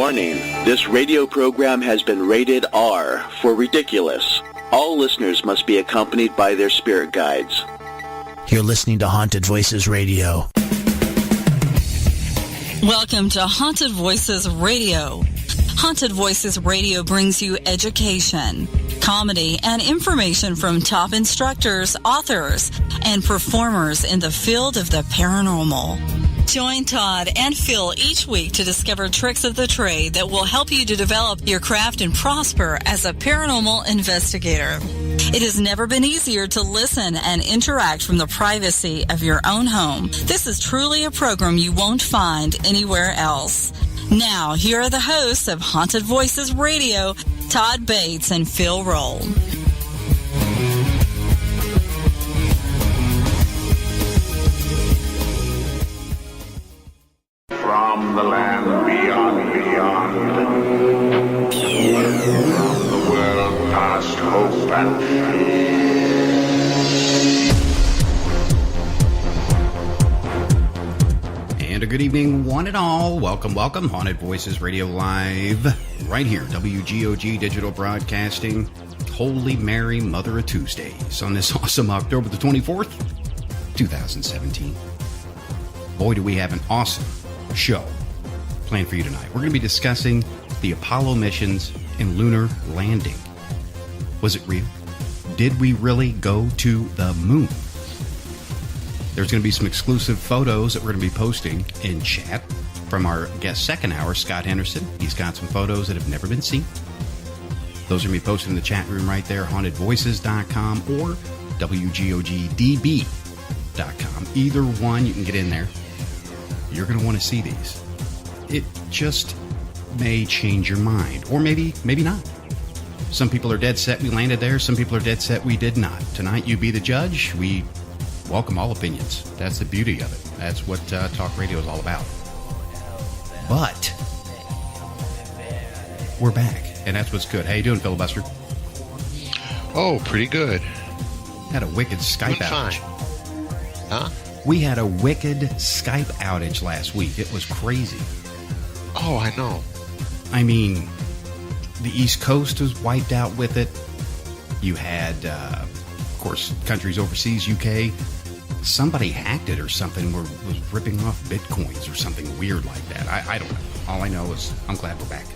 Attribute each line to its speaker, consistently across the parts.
Speaker 1: Warning, this radio program has been rated R for ridiculous. All listeners must be accompanied by their spirit guides.
Speaker 2: You're listening to Haunted Voices Radio.
Speaker 3: Welcome to Haunted Voices Radio. Haunted Voices Radio brings you education, comedy, and information from top instructors, authors, and performers in the field of the paranormal. Join Todd and Phill each week to discover tricks of the trade that will help you to develop your craft and prosper as a paranormal investigator. It has never been easier to listen and interact from the privacy of your own home. This is truly a program you won't find anywhere else. Now, here are the hosts of Haunted Voices Radio, Todd Bates and Phill Roll.
Speaker 4: From the land beyond, from the world past hope and
Speaker 5: fear. And a good evening, one and all. Welcome, Haunted Voices Radio Live, right here, WGOG Digital Broadcasting. Holy Mary, Mother of Tuesdays, on this awesome October the 24th, 2017. Boy, do we have an awesome show planned for you tonight. We're going to be discussing the Apollo missions and lunar landing. Was it real? Did we really go to the moon? There's going to be some exclusive photos that we're going to be posting in chat from our guest second hour, Scott Henderson. He's got some photos that have never been seen. Those are going to be posted in the chat room right there, hauntedvoices.com or WGOGDB.com. Either one, you can get in there. You're going to want to see these. It just may change your mind. Or maybe not. Some people are dead set we landed there. Some people are dead set we did not. Tonight, you be the judge. We welcome all opinions. That's the beauty of it. That's what talk radio is all about. But we're back, and that's what's good. How you doing, Filibuster?
Speaker 6: Oh, pretty good.
Speaker 5: Had a wicked Skype outage.
Speaker 6: Fine. Huh?
Speaker 5: We had a wicked Skype outage last week. It was crazy.
Speaker 6: Oh, I know.
Speaker 5: I mean, the East Coast was wiped out with it. You had, of course, countries overseas, UK. Somebody hacked it or something, was ripping off bitcoins or something weird like that. I don't know. All I know is I'm glad we're back.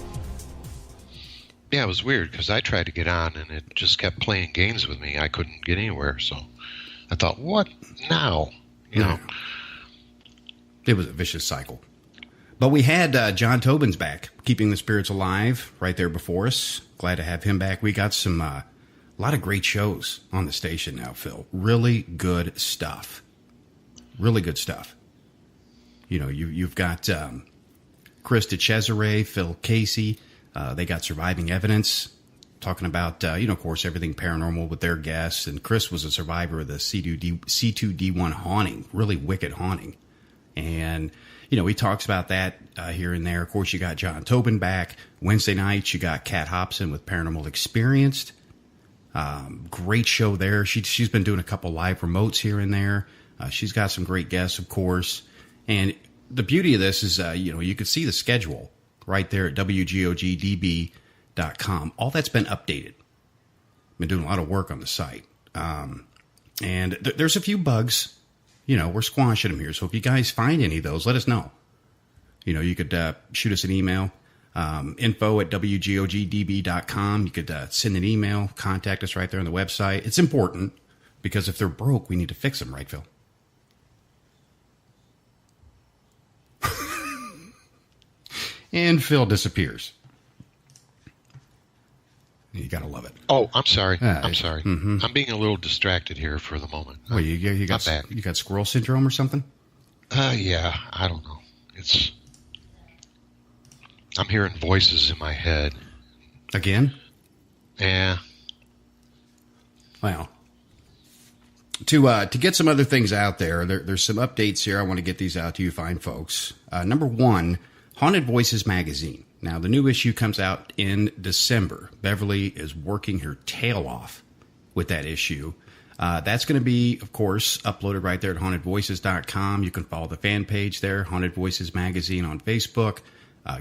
Speaker 6: Yeah, it was weird because I tried to get on and it just kept playing games with me. I couldn't get anywhere, so I thought, what now? You know.
Speaker 5: It was a vicious cycle. But we had John Tobin's back, keeping the spirits alive right there before us. Glad to have him back. We got some a lot of great shows on the station now, Phil. Really good stuff. Really good stuff. You know, you've got Chris DeCesare, Phil Casey. They got Surviving Evidence, talking about, of course, everything paranormal with their guests. And Chris was a survivor of the C2D1 haunting, really wicked haunting. And, he talks about that here and there. Of course, you got John Tobin back. Wednesday nights, you got Kat Hobson with Paranormal Experienced. Great show there. She's been doing a couple live remotes here and there. She's got some great guests, of course. And the beauty of this is, you can see the schedule right there at WGOGDB.com. All that's been updated. Been doing a lot of work on the site. And there's a few bugs. We're squashing them here. So if you guys find any of those, let us know. You could shoot us an email, info at WGOGDB.com. You could send an email, contact us right there on the website. It's important because if they're broke, we need to fix them, right, Phil? And Phil disappears. You gotta love it.
Speaker 6: Oh, I'm sorry. I'm sorry.
Speaker 5: Mm-hmm.
Speaker 6: I'm being a little distracted here for the moment.
Speaker 5: Well, you got squirrel syndrome or something?
Speaker 6: Yeah, I don't know. I'm hearing voices in my head.
Speaker 5: Again?
Speaker 6: Yeah.
Speaker 5: Well, to get some other things out there's some updates here. I want to get these out to you fine folks. Number one, Haunted Voices magazine. Now, the new issue comes out in December. Beverly is working her tail off with that issue. That's going to be, of course, uploaded right there at hauntedvoices.com. You can follow the fan page there, Haunted Voices Magazine on Facebook.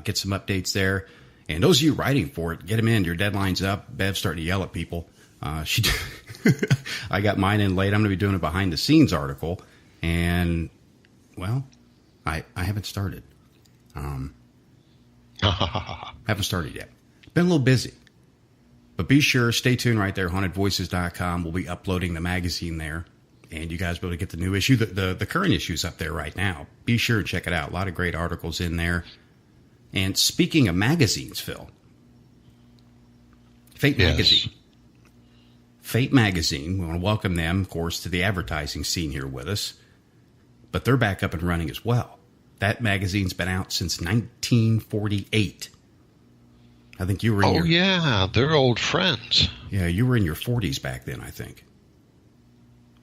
Speaker 5: Get some updates there. And those of you writing for it, get them in. Your deadline's up. Bev's starting to yell at people. I got mine in late. I'm going to be doing a behind-the-scenes article. And, well, I haven't started. Haven't started yet. Been a little busy. But be sure, stay tuned right there, hauntedvoices.com. We'll be uploading the magazine there. And you guys will be able to get the new issue. The current issue's up there right now. Be sure to check it out. A lot of great articles in there. And speaking of magazines, Phil, Fate Magazine. Fate Magazine, we want to welcome them, of course, to the advertising scene here with us. But they're back up and running as well. That magazine's been out since 1948. I think you were in
Speaker 6: yeah, they're old friends.
Speaker 5: Yeah, you were in your 40s back then, I think.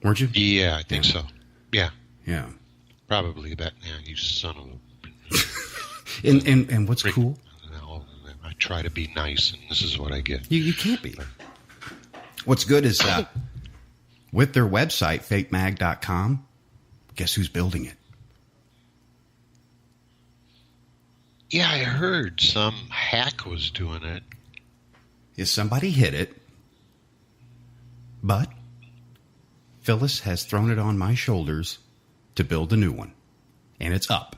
Speaker 5: Weren't you?
Speaker 6: Yeah, I think so. Yeah.
Speaker 5: Yeah.
Speaker 6: Probably that. Yeah, you son of a...
Speaker 5: And what's cool?
Speaker 6: No, I try to be nice, and this is what I get.
Speaker 5: You can't be. What's good is with their website, fatemag.com, guess who's building it?
Speaker 6: Yeah, I heard some hack was doing it.
Speaker 5: Is somebody hit it? But Phyllis has thrown it on my shoulders to build a new one. And it's up.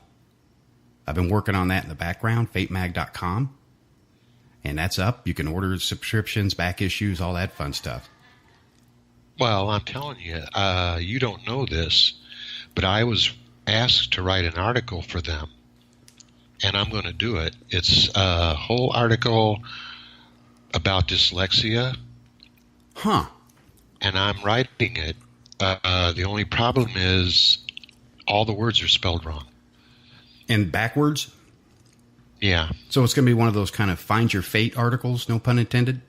Speaker 5: I've been working on that in the background, fatemag.com. And that's up. You can order subscriptions, back issues, all that fun stuff.
Speaker 6: Well, I'm telling you, you don't know this, but I was asked to write an article for them, and I'm going to do it. It's a whole article about dyslexia.
Speaker 5: Huh.
Speaker 6: And I'm writing it. The only problem is all the words are spelled wrong.
Speaker 5: And backwards?
Speaker 6: Yeah.
Speaker 5: So it's going to be one of those kind of find your fate articles, no pun intended?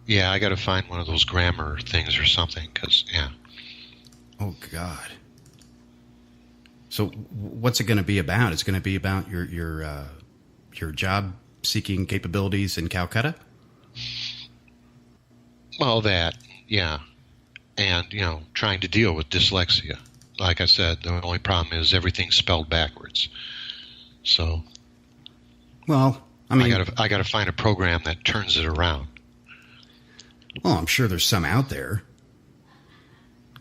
Speaker 6: Yeah, I got to find one of those grammar things or something, because, yeah.
Speaker 5: Oh, God. So what's it going to be about? It's going to be about your job-seeking capabilities in Calcutta?
Speaker 6: Well, that, yeah. And, trying to deal with dyslexia. Like I said, the only problem is everything's spelled backwards. So,
Speaker 5: well, I mean,
Speaker 6: I got to find a program that turns it around.
Speaker 5: Well, I'm sure there's some out there.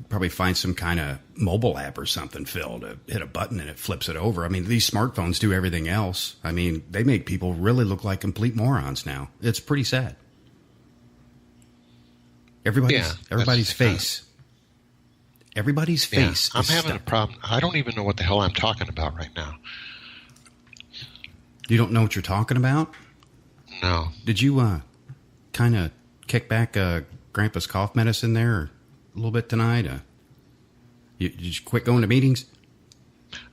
Speaker 5: Probably find some kind of mobile app or something, Phil, to hit a button and it flips it over. I mean, these smartphones do everything else. I mean, they make people really look like complete morons now. It's pretty sad. Everybody's face. Everybody's face.
Speaker 6: I'm having a problem. I don't even know what the hell I'm talking about right now.
Speaker 5: You don't know what you're talking about?
Speaker 6: No.
Speaker 5: Did you kind of kick back Grandpa's cough medicine there a little bit tonight? Did you quit going to meetings?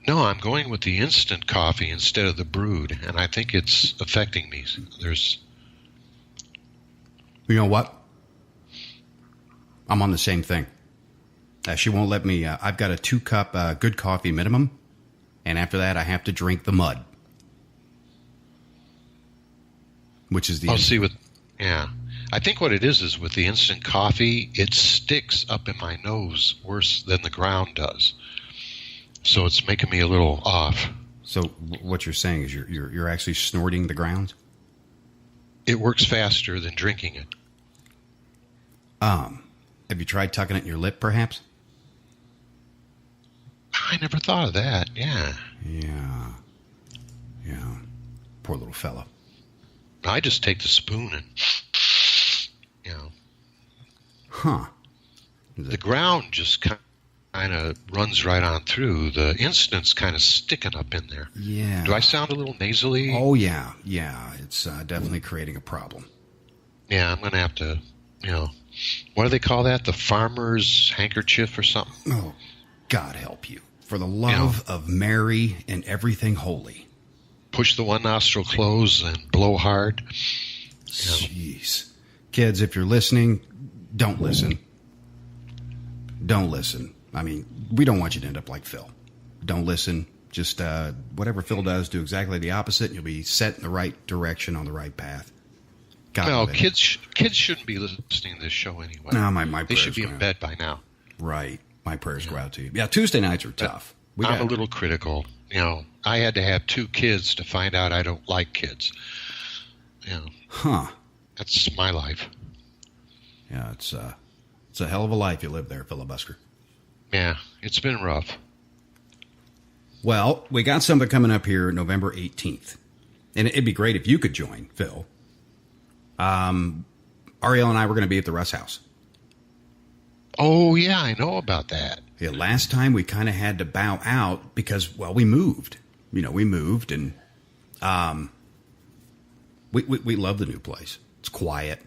Speaker 6: No, I'm going with the instant coffee instead of the brewed, and I think it's affecting me.
Speaker 5: You know what? I'm on the same thing. She won't let me. I've got a 2-cup good coffee minimum, and after that, I have to drink the mud. Which is the...
Speaker 6: Yeah. I think what it is with the instant coffee, it sticks up in my nose worse than the ground does. So it's making me a little off.
Speaker 5: So what you're saying is you're actually snorting the grounds?
Speaker 6: It works faster than drinking it.
Speaker 5: Have you tried tucking it in your lip, perhaps?
Speaker 6: I never thought of that, yeah.
Speaker 5: Yeah. Poor little fella.
Speaker 6: I just take the spoon and,
Speaker 5: Huh.
Speaker 6: The ground just kind of runs right on through. The instant's kind of sticking up in there.
Speaker 5: Yeah.
Speaker 6: Do I sound a little nasally?
Speaker 5: Oh, yeah. It's definitely creating a problem.
Speaker 6: Yeah, I'm going to have to, what do they call that? The farmer's handkerchief or something?
Speaker 5: Oh, God help you. For the love of Mary and everything holy.
Speaker 6: Push the one nostril closed and blow hard.
Speaker 5: Jeez. Kids, if you're listening, don't listen. Don't listen. I mean, we don't want you to end up like Phil. Don't listen. Just whatever Phil does, do exactly the opposite, and you'll be set in the right direction on the right path.
Speaker 6: Well, kids shouldn't be listening to this show anyway.
Speaker 5: No,
Speaker 6: they should be in bed by now.
Speaker 5: Right. My prayers go out to you. Yeah, Tuesday nights are tough.
Speaker 6: I'm a little critical. I had to have 2 kids to find out I don't like kids.
Speaker 5: Huh.
Speaker 6: That's my life.
Speaker 5: Yeah, it's a hell of a life you live there, filibuster.
Speaker 6: Yeah, it's been rough.
Speaker 5: Well, we got something coming up here November 18th. And it'd be great if you could join, Phil. Ariel and I were going to be at the Russ House.
Speaker 6: Oh, yeah, I know about that.
Speaker 5: Yeah, last time we kind of had to bow out because, well, we moved. We moved, and we love the new place. It's quiet.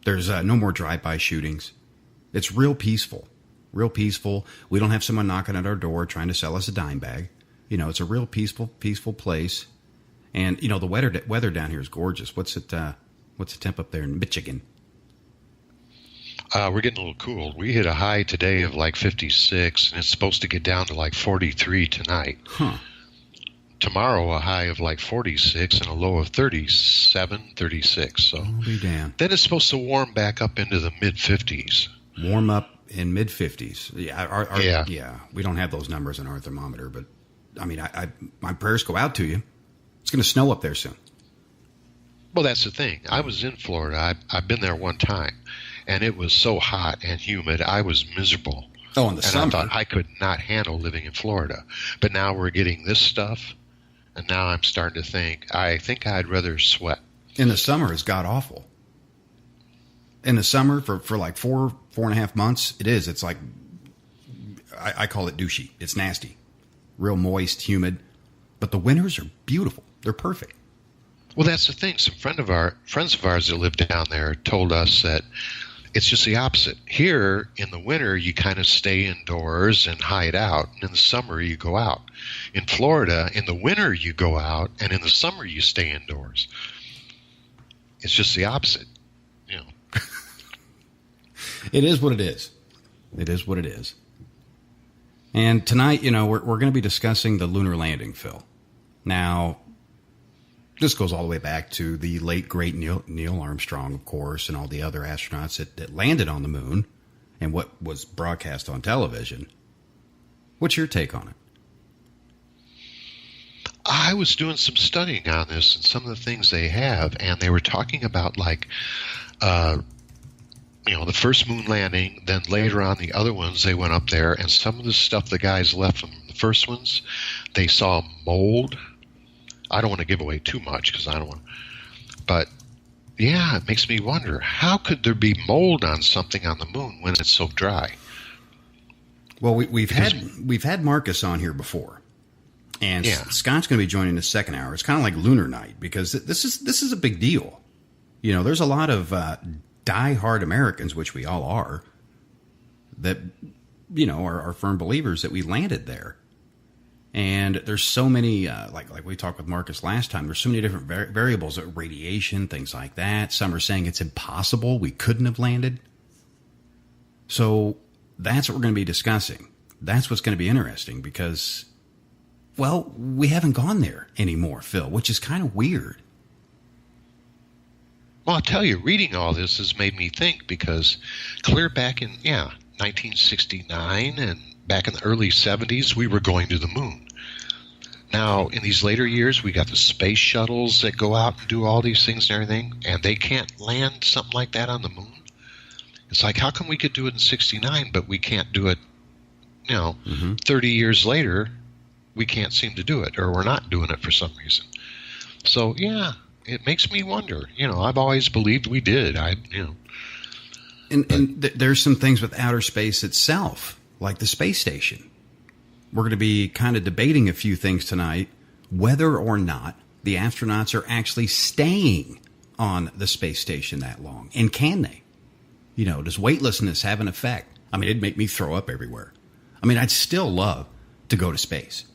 Speaker 5: There's no more drive-by shootings. It's real peaceful. Real peaceful. We don't have someone knocking at our door trying to sell us a dime bag. It's a real peaceful place. And, the weather down here is gorgeous. What's the temp up there in Michigan?
Speaker 6: We're getting a little cool. We hit a high today of like 56, and it's supposed to get down to like 43 tonight.
Speaker 5: Huh.
Speaker 6: Tomorrow, a high of like 46 and a low of 37, 36. So
Speaker 5: I'll be damned.
Speaker 6: Then it's supposed to warm back up into the mid-50s.
Speaker 5: Warm up in mid-50s. Yeah,
Speaker 6: yeah.
Speaker 5: We don't have those numbers in our thermometer, but, my prayers go out to you. It's going to snow up there soon.
Speaker 6: Well, that's the thing. I was in Florida. I've been there one time, and it was so hot and humid. I was miserable.
Speaker 5: Oh, in the summer.
Speaker 6: I thought I could not handle living in Florida. But now we're getting this stuff, and now I'm starting to think I'd rather sweat.
Speaker 5: In the summer, it's god-awful. In the summer, for like 4.5 months, it is. It's like, I call it douchey. It's nasty. Real moist, humid. But the winters are beautiful. They're perfect.
Speaker 6: Well, that's the thing. Some friends of ours that live down there told us that it's just the opposite. Here, in the winter, you kind of stay indoors and hide out. And in the summer, you go out. In Florida, in the winter, you go out. And in the summer, you stay indoors. It's just the opposite.
Speaker 5: It is what it is. It is what it is. And tonight, we're going to be discussing the lunar landing, Phil. Now, this goes all the way back to the late, great Neil Armstrong, of course, and all the other astronauts that landed on the moon and what was broadcast on television. What's your take on it?
Speaker 6: I was doing some studying on this and some of the things they have, and they were talking about, like, the first moon landing, then later on the other ones, they went up there, and some of the stuff the guys left from the first ones, they saw mold. I don't want to give away too much because I don't want to. But, yeah, it makes me wonder, how could there be mold on something on the moon when it's so dry?
Speaker 5: Well, we've had Marcus on here before. And Scott's going to be joining the second hour. It's kind of like Lunar Night because this is a big deal. There's a lot of die-hard Americans, which we all are, that, are firm believers that we landed there. And there's so many, like we talked with Marcus last time, there's so many different variables, radiation, things like that. Some are saying it's impossible. We couldn't have landed. So that's what we're going to be discussing. That's what's going to be interesting because, well, we haven't gone there anymore, Phil, which is kind of weird.
Speaker 6: Well, I'll tell you, reading all this has made me think because clear back in, 1969 and back in the early 70s, we were going to the moon. Now, in these later years, we got the space shuttles that go out and do all these things and everything, and they can't land something like that on the moon. It's like, how come we could do it in 69, but we can't do it, 30 years later, we can't seem to do it, or we're not doing it for some reason. So, it makes me wonder. I've always believed we did.
Speaker 5: And there's some things with outer space itself, like the space station. We're going to be kind of debating a few things tonight, whether or not the astronauts are actually staying on the space station that long. And can they? Does weightlessness have an effect? It'd make me throw up everywhere. I'd still love to go to space.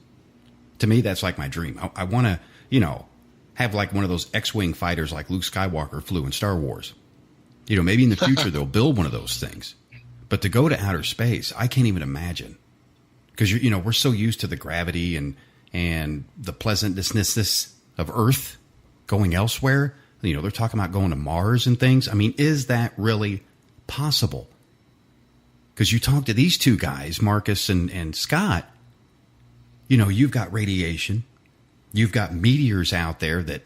Speaker 5: To me, that's like my dream. I want to, have like one of those X-Wing fighters like Luke Skywalker flew in Star Wars. Maybe in the future they'll build one of those things. But to go to outer space, I can't even imagine. Because, we're so used to the gravity and the pleasantness of Earth going elsewhere. They're talking about going to Mars and things. Is that really possible? Because you talk to these two guys, Marcus and Scott, you've got radiation, you've got meteors out there that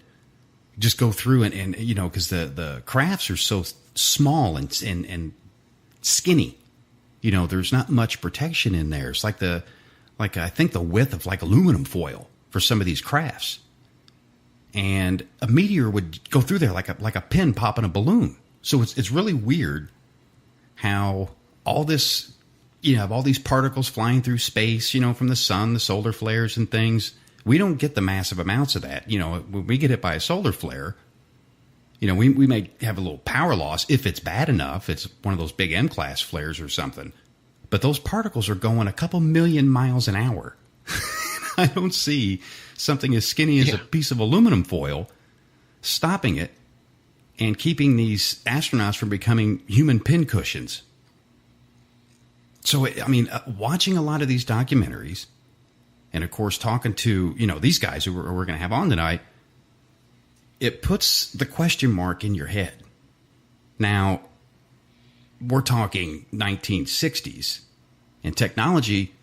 Speaker 5: just go through and because the crafts are so small and skinny, there's not much protection in there. It's like I think the width of like aluminum foil for some of these crafts. And a meteor would go through there like a pin popping a balloon. So it's really weird how all this, you have all these particles flying through space, from the sun, the solar flares and things. We don't get the massive amounts of that. When we get hit by a solar flare, we may have a little power loss if it's bad enough. It's one of those big M-class flares or something. But those particles are going a couple million miles an hour. I don't see something as skinny as a piece of aluminum foil stopping it and keeping these astronauts from becoming human pincushions. So, watching a lot of these documentaries, and of course talking to, these guys who we're going to have on tonight, it puts the question mark in your head. Now, we're talking 1960s, and technology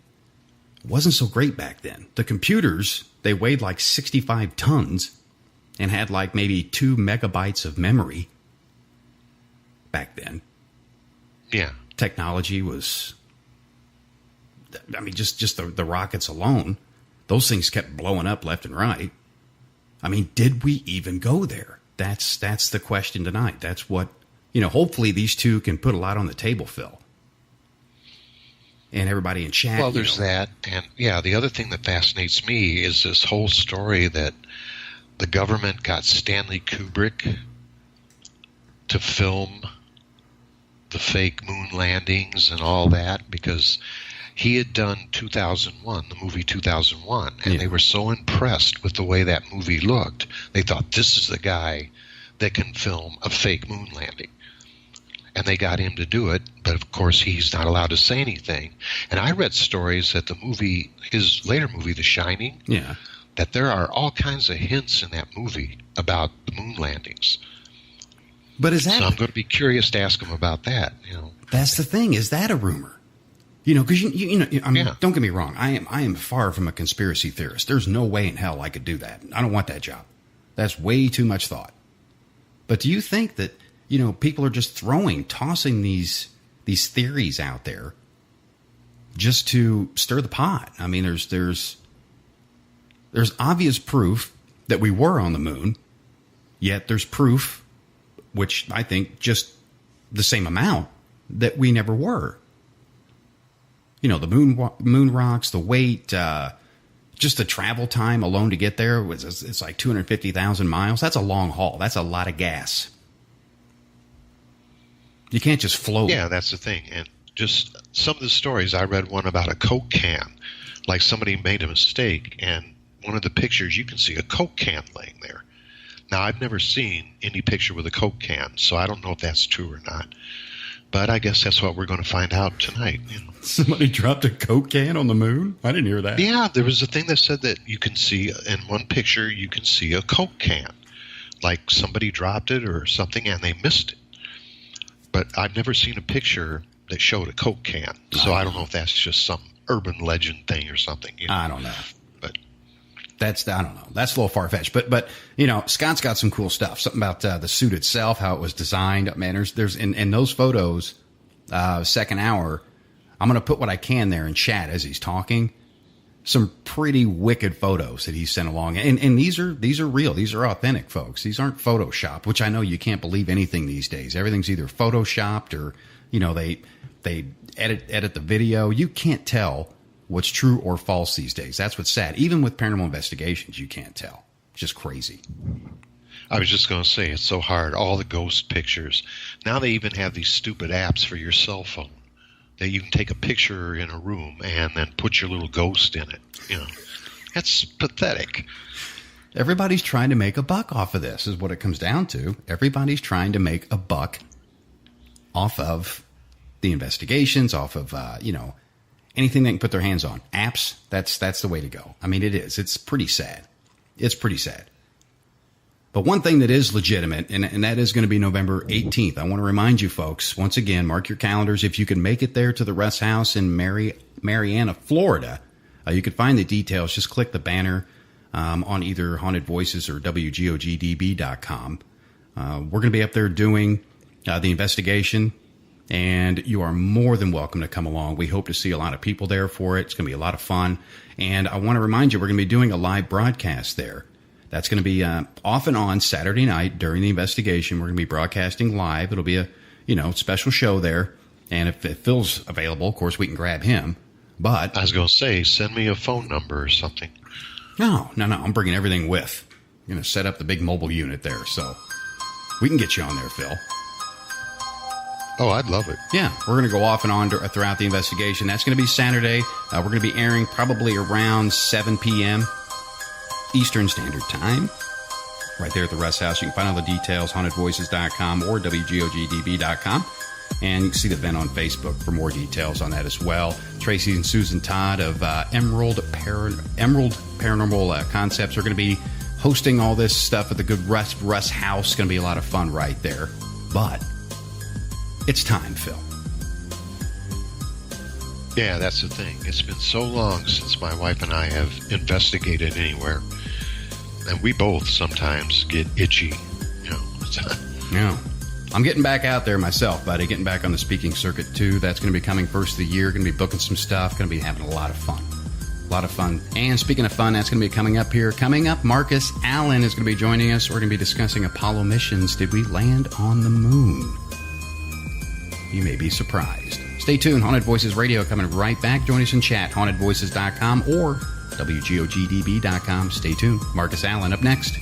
Speaker 5: wasn't so great back then. The computers, they weighed like 65 tons and had like maybe 2 megabytes of memory back then.
Speaker 6: Yeah.
Speaker 5: Technology was, just the rockets alone, those things kept blowing up left and right. Did we even go there? That's the question tonight. That's what, hopefully these two can put a lot on the table, Phil. And everybody in chat.
Speaker 6: Well, there's that. And the other thing that fascinates me is this whole story that the government got Stanley Kubrick to film the fake moon landings and all that because he had done 2001, the movie 2001, and they were so impressed with the way that movie looked, they thought, this is the guy that can film a fake moon landing. And they got him to do it, but of course he's not allowed to say anything. And I read stories that the movie, his later movie, The Shining, that there are all kinds of hints in that movie about the moon landings.
Speaker 5: But is that...
Speaker 6: So I'm going to be curious to ask him about that.
Speaker 5: That's the thing. Is that a rumor? Because don't get me wrong. I am far from a conspiracy theorist. There's no way in hell I could do that. I don't want that job. That's way too much thought. But do you think that people are just tossing these theories out there just to stir the pot? There's obvious proof that we were on the moon, yet there's proof, which I think just the same amount, that we never were. The moon rocks, the weight, just the travel time alone to get there, it's like 250,000 miles. That's a long haul. That's a lot of gas. You can't just float.
Speaker 6: Yeah, that's the thing. And just some of the stories, I read one about a Coke can. Like somebody made a mistake, and one of the pictures, you can see a Coke can laying there. Now, I've never seen any picture with a Coke can, so I don't know if that's true or not. But I guess that's what we're going to find out tonight.
Speaker 5: Somebody dropped a Coke can on the moon? I didn't hear that.
Speaker 6: Yeah, there was a thing that said that you can see, in one picture, you can see a Coke can. Like somebody dropped it or something, and they missed it. But I've never seen a picture that showed a Coke can. So I don't know if that's just some urban legend thing or something.
Speaker 5: I don't know.
Speaker 6: But
Speaker 5: I don't know. That's a little far-fetched. But Scott's got some cool stuff. Something about the suit itself, how it was designed. Man, there's in those photos, second hour, I'm going to put what I can there in chat as he's talking. Some pretty wicked photos that he sent along. And these are real. These are authentic, folks. These aren't Photoshopped, which I know you can't believe anything these days. Everything's either Photoshopped or, they edit the video. You can't tell what's true or false these days. That's what's sad. Even with paranormal investigations, you can't tell. It's just crazy.
Speaker 6: I was just going to say, it's so hard. All the ghost pictures. Now they even have these stupid apps for your cell phone that you can take a picture in a room and then put your little ghost in it. That's pathetic.
Speaker 5: Everybody's trying to make a buck off of this is what it comes down to. Everybody's trying to make a buck off of the investigations, off of, anything they can put their hands on. Apps, that's the way to go. It is. It's pretty sad. It's pretty sad. But one thing that is legitimate, and that is going to be November 18th. I want to remind you folks, once again, mark your calendars. If you can make it there to the Rest House in Marianna, Florida, You can find the details. Just click the banner on either Haunted Voices or WGOGDB.com. We're going to be up there doing the investigation, and you are more than welcome to come along. We hope to see a lot of people there for it. It's going to be a lot of fun. And I want to remind you, we're going to be doing a live broadcast there. That's going to be off and on Saturday night during the investigation. We're going to be broadcasting live. It'll be a special show there. And if Phil's available, of course, we can grab him. But
Speaker 6: I was going to say, send me a phone number or something.
Speaker 5: No. I'm bringing everything with. I'm going to set up the big mobile unit there, so we can get you on there, Phil.
Speaker 6: Oh, I'd love it.
Speaker 5: Yeah, we're going to go off and on throughout the investigation. That's going to be Saturday. We're going to be airing probably around 7 p.m. Eastern Standard Time, right there at the Russ House. You can find all the details, hauntedvoices.com or WGOGDB.com. And you can see the event on Facebook for more details on that as well. Tracy and Susan Todd of Emerald Paranormal Concepts are going to be hosting all this stuff at the good Russ House. It's going to be a lot of fun right there. But it's time, Phil.
Speaker 6: Yeah, that's the thing. It's been so long since my wife and I have investigated anywhere. And we both sometimes get itchy.
Speaker 5: Yeah. I'm getting back out there myself, buddy. Getting back on the speaking circuit, too. That's going to be coming first of the year. Going to be booking some stuff. Going to be having a lot of fun. And speaking of fun, that's going to be coming up here. Coming up, Marcus Allen is going to be joining us. We're going to be discussing Apollo missions. Did we land on the moon? You may be surprised. Stay tuned. Haunted Voices Radio coming right back. Join us in chat. HauntedVoices.com or WGOGDB.com. Stay tuned. Marcus Allen up next.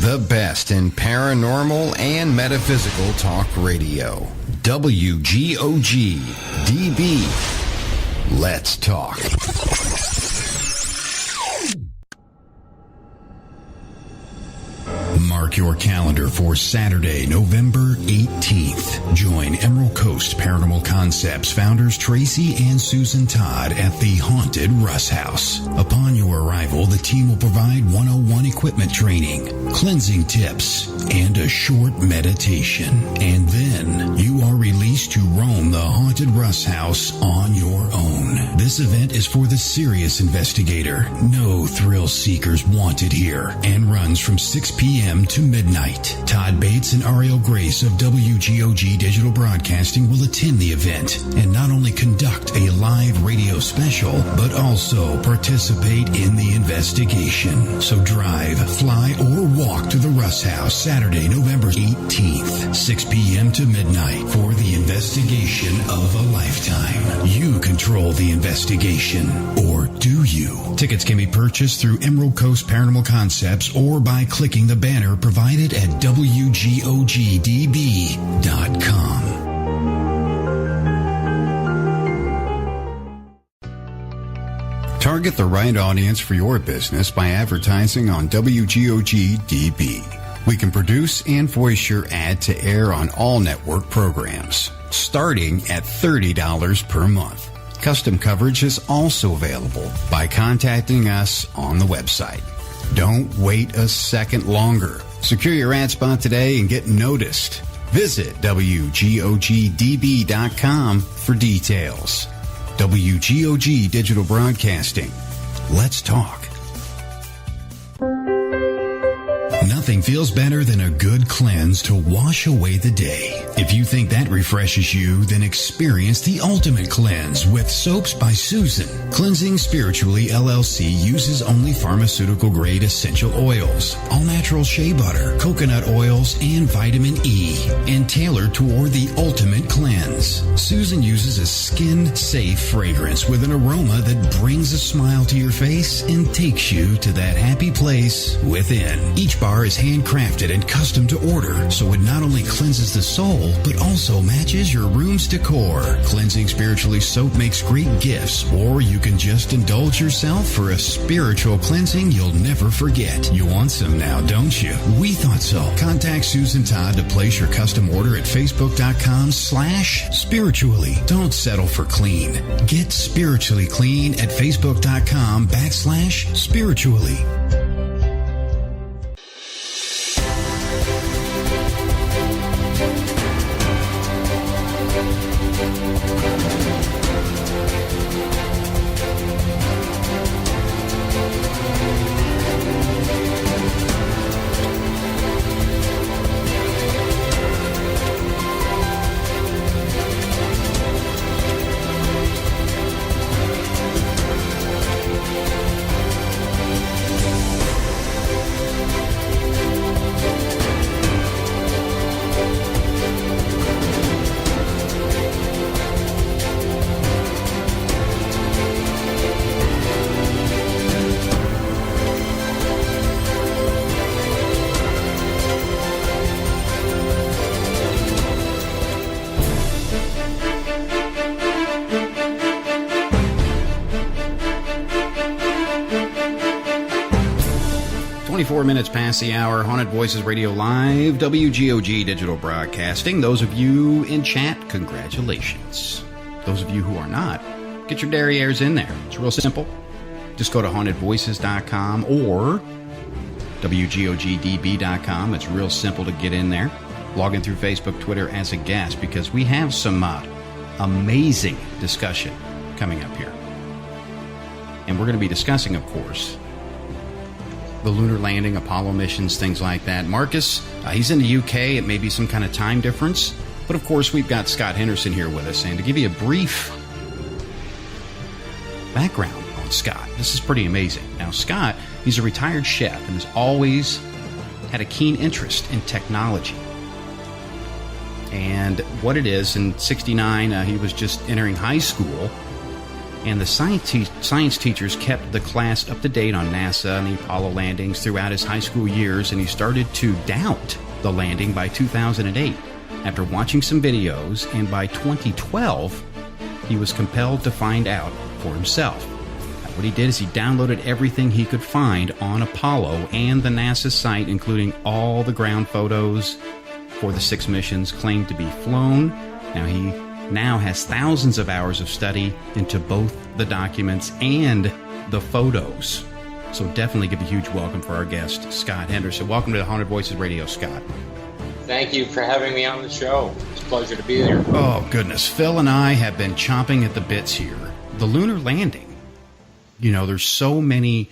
Speaker 7: The best in paranormal and metaphysical talk radio. WGOG DB. Let's talk. Mark your calendar for Saturday, November 18th. Join Emerald Coast Paranormal Concepts founders Tracy and Susan Todd at the Haunted Russ House. Upon your arrival, the team will provide 101 equipment training, cleansing tips, and a short meditation. And then you are released to roam the Haunted Russ House on your own. This event is for the serious investigator. No thrill seekers wanted here, and runs from 6 p.m. to midnight. Todd Bates and Ariel Grace of WGOG Digital Broadcasting will attend the event and not only conduct a live radio special, but also participate in the investigation. So drive, fly, or walk to the Russ House Saturday, November 18th, 6 p.m. to midnight for the investigation of a lifetime. You control the investigation, or do you? Tickets can be purchased through Emerald Coast Paranormal Concepts or by clicking the banner provided at WGOGDB.com. Target the right audience for your business by advertising on WGOG-DB. We can produce and voice your ad to air on all network programs, starting at $30 per month. Custom coverage is also available by contacting us on the website. Don't wait a second longer. Secure your ad spot today and get noticed. Visit WGOGDB.com for details. WGOG Digital Broadcasting. Let's talk. Nothing feels better than a good cleanse to wash away the day. If you think that refreshes you, then experience the ultimate cleanse with Soaps by Susan. Cleansing Spiritually LLC uses only pharmaceutical-grade essential oils, all-natural shea butter, coconut oils, and vitamin E, and tailored toward the ultimate cleanse. Susan uses a skin-safe fragrance with an aroma that brings a smile to your face and takes you to that happy place within. Each bar is is handcrafted and custom to order, so it not only cleanses the soul, but also matches your room's decor. Cleansing Spiritually soap makes great gifts, or you can just indulge yourself for a spiritual cleansing you'll never forget. You want some now, don't you? We thought so. Contact Susan Todd to place your custom order at facebook.com/spiritually. Don't settle for clean. Get spiritually clean at facebook.com/spiritually.
Speaker 5: Minutes past the hour, Haunted Voices Radio Live, WGOG Digital Broadcasting. Those of you in chat, congratulations. Those of you who are not, get your derrieres in there. It's real simple. Just go to hauntedvoices.com or WGOGDB.com. It's real simple to get in there. Log in through Facebook, Twitter as a guest, because we have some amazing discussion coming up here. And we're going to be discussing, of course, the lunar landing, Apollo missions, things like that. Marcus, he's in the UK. It may be some kind of time difference. But, of course, we've got Scott Henderson here with us. And to give you a brief background on Scott, this is pretty amazing. Now, Scott, he's a retired chef and has always had a keen interest in technology. And what it is, in '69, he was just entering high school. And the science teachers kept the class up to date on NASA and the Apollo landings throughout his high school years, and he started to doubt the landing by 2008 after watching some videos, and by 2012, he was compelled to find out for himself. What he did is he downloaded everything he could find on Apollo and the NASA site, including all the ground photos for the 6 missions claimed to be flown. Now he has thousands of hours of study into both the documents and the photos. So definitely give a huge welcome for our guest, Scott Henderson. Welcome to the Haunted Voices Radio, Scott.
Speaker 8: Thank you for having me on the show. It's a pleasure to be there.
Speaker 5: Oh, goodness. Phil and I have been chomping at the bits here. The lunar landing. You know, there's so many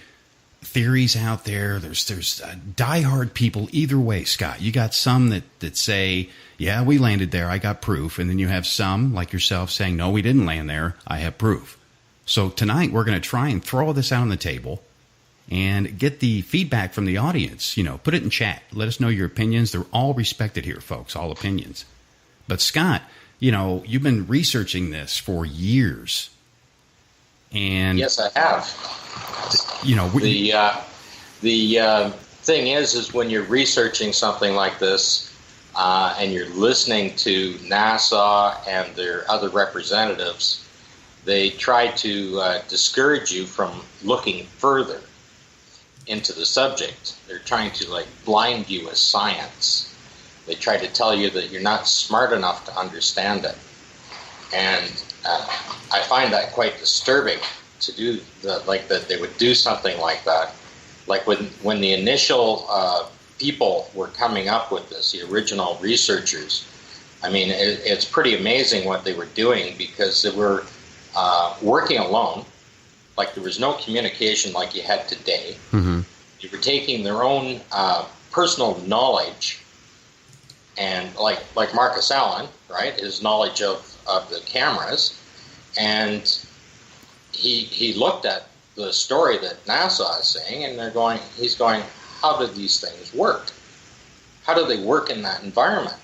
Speaker 5: theories out there. There's diehard people either way, Scott. You got some that say, yeah, we landed there, I got proof. And then you have some, like yourself, saying, no, we didn't land there, I have proof. So tonight we're going to try and throw all this out on the table and get the feedback from the audience. You know, put it in chat. Let us know your opinions. They're all respected here, folks, all opinions. But Scott, you know, you've been researching this for years. And
Speaker 8: yes, I have.
Speaker 5: You know,
Speaker 8: the thing is when you're researching something like this, and you're listening to NASA and their other representatives, they try to discourage you from looking further into the subject. They're trying to blind you with science. They try to tell you that you're not smart enough to understand it. And I find that quite disturbing to do that they would do something like that. Like when the initial people were coming up with this, the original researchers, I mean, it's pretty amazing what they were doing, because they were working alone. Like, there was no communication like you had today. Mm-hmm. They were taking their own personal knowledge, and like Marcus Allen, right, his knowledge of the cameras, and he looked at the story that NASA is saying, and he's going, how do these things work? How do they work in that environment?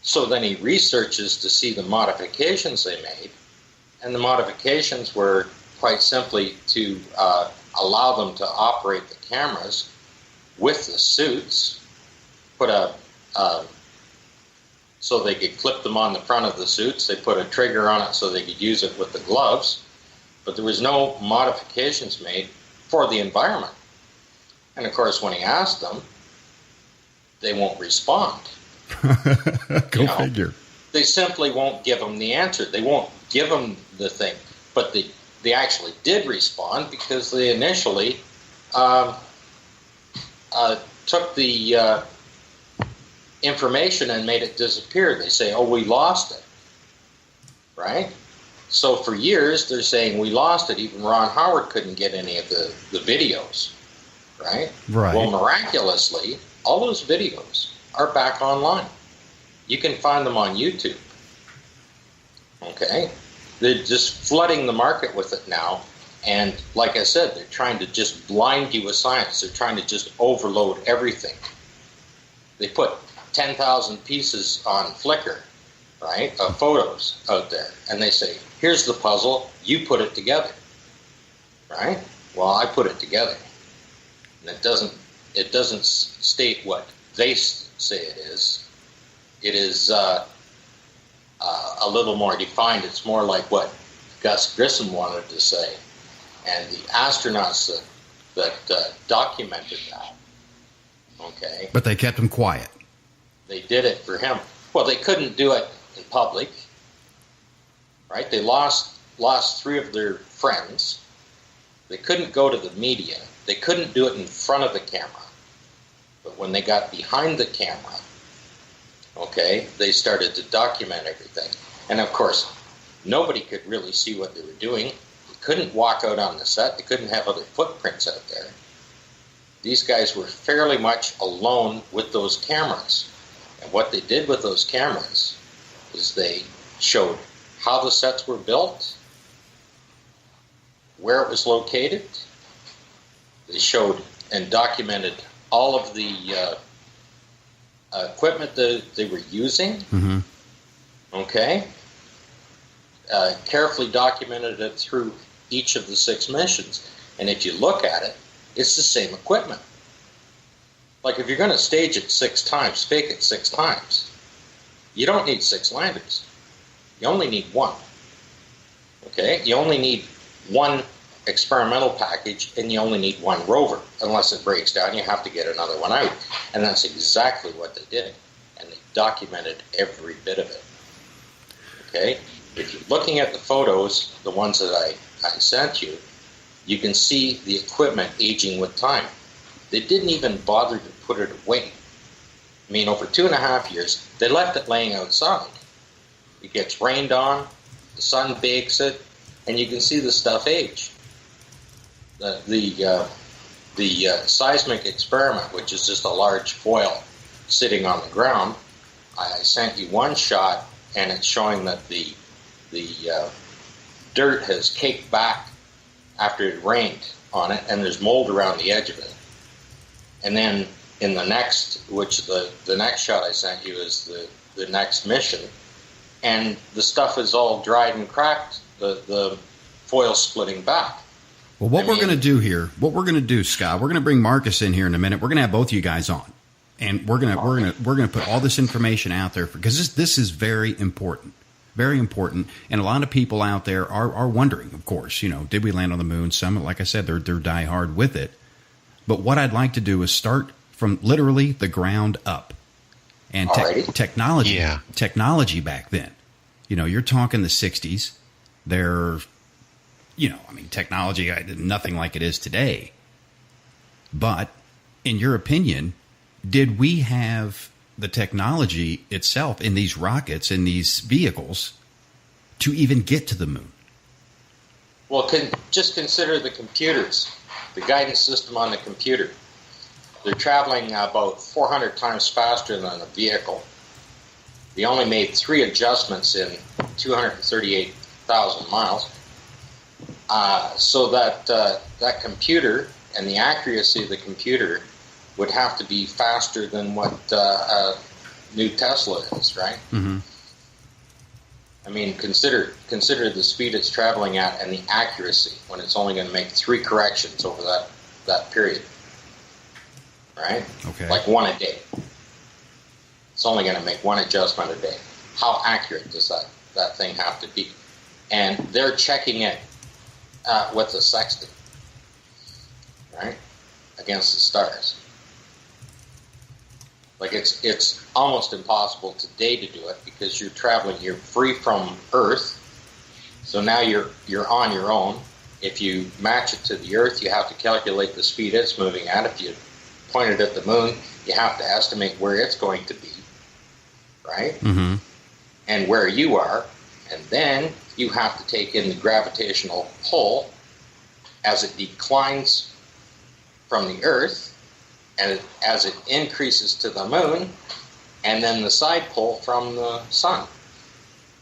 Speaker 8: So then he researches to see the modifications they made, and the modifications were quite simply to allow them to operate the cameras with the suits, put so they could clip them on the front of the suits. They put a trigger on it so they could use it with the gloves. But there was no modifications made for the environment. And of course, when he asked them, they won't respond.
Speaker 5: Go figure.
Speaker 8: They simply won't give him the answer. They won't give him the thing. But they actually did respond because they initially took the information and made it disappear. They say, oh, we lost it. Right? So for years, they're saying we lost it. Even Ron Howard couldn't get any of the videos. Right?
Speaker 5: Right.
Speaker 8: Well, miraculously, all those videos are back online. You can find them on YouTube. Okay? They're just flooding the market with it now. And like I said, they're trying to just blind you with science. They're trying to just overload everything. They put 10,000 pieces on Flickr, right, of photos out there. And they say, here's the puzzle, you put it together. Right? Well, I put it together. And it doesn't state what they say it is. It is a little more defined. It's more like what Gus Grissom wanted to say. And the astronauts that documented that, okay?
Speaker 5: But they kept him quiet.
Speaker 8: They did it for him. Well, they couldn't do it in public, right? They lost 3 of their friends. They couldn't go to the media. They couldn't do it in front of the camera. But when they got behind the camera, okay, they started to document everything. And of course, nobody could really see what they were doing. They couldn't walk out on the set. They couldn't have other footprints out there. These guys were fairly much alone with those cameras. And what they did with those cameras is they showed how the sets were built, where it was located. They showed and documented all of the equipment that they were using. Mm-hmm. Okay? Carefully documented it through each of the 6 missions. And if you look at it, it's the same equipment. Like if you're going to stage it 6 times, fake it 6 times, you don't need 6 landers. You only need 1. Okay? You only need 1 experimental package, and you only need 1 rover. Unless it breaks down, you have to get another one out. And that's exactly what they did. And they documented every bit of it. Okay? If you're looking at the photos, the ones that I sent you, you can see the equipment aging with time. They didn't even bother to put it away. I mean, over 2.5 years, they left it laying outside. It gets rained on, the sun bakes it, and you can see the stuff age. The seismic experiment, which is just a large foil sitting on the ground, I sent you one shot, and it's showing that the dirt has caked back after it rained on it, and there's mold around the edge of it. And then in the next, which the next shot I sent you is the next mission, and the stuff is all dried and cracked, the foil splitting back.
Speaker 5: Well, what we're going to do, Scott, we're going to bring Marcus in here in a minute. We're going to have both of you guys on, and we're going to put all this information out there because this is very important, and a lot of people out there are wondering. Of course, did we land on the moon? Some, like I said, they're die hard with it. But what I'd like to do is start from literally the ground up, and technology back then. You're talking the 60s. They're technology, nothing like it is today. But in your opinion, did we have the technology itself in these rockets, in these vehicles, to even get to the moon?
Speaker 8: Well, just consider the computers, the guidance system on the computer. They're traveling about 400 times faster than a vehicle. They only made 3 adjustments in 238,000 miles. So that computer and the accuracy of the computer would have to be faster than what a new Tesla is, right? Mm-hmm. I mean, consider the speed it's traveling at and the accuracy when it's only going to make 3 corrections over that period. right?
Speaker 5: Okay.
Speaker 8: Like one a day. It's only going to make one adjustment a day. How accurate does that thing have to be? And they're checking it with a sextant, right, against the stars. Like it's almost impossible today to do it because you're traveling. You're free from Earth, so now you're on your own. If you match it to the Earth, you have to calculate the speed it's moving at. If you point it at the moon, you have to estimate where it's going to be, right?
Speaker 5: Mm-hmm.
Speaker 8: And where you are, and then you have to take in the gravitational pull as it declines from the Earth, and as it increases to the moon, and then the side pull from the sun.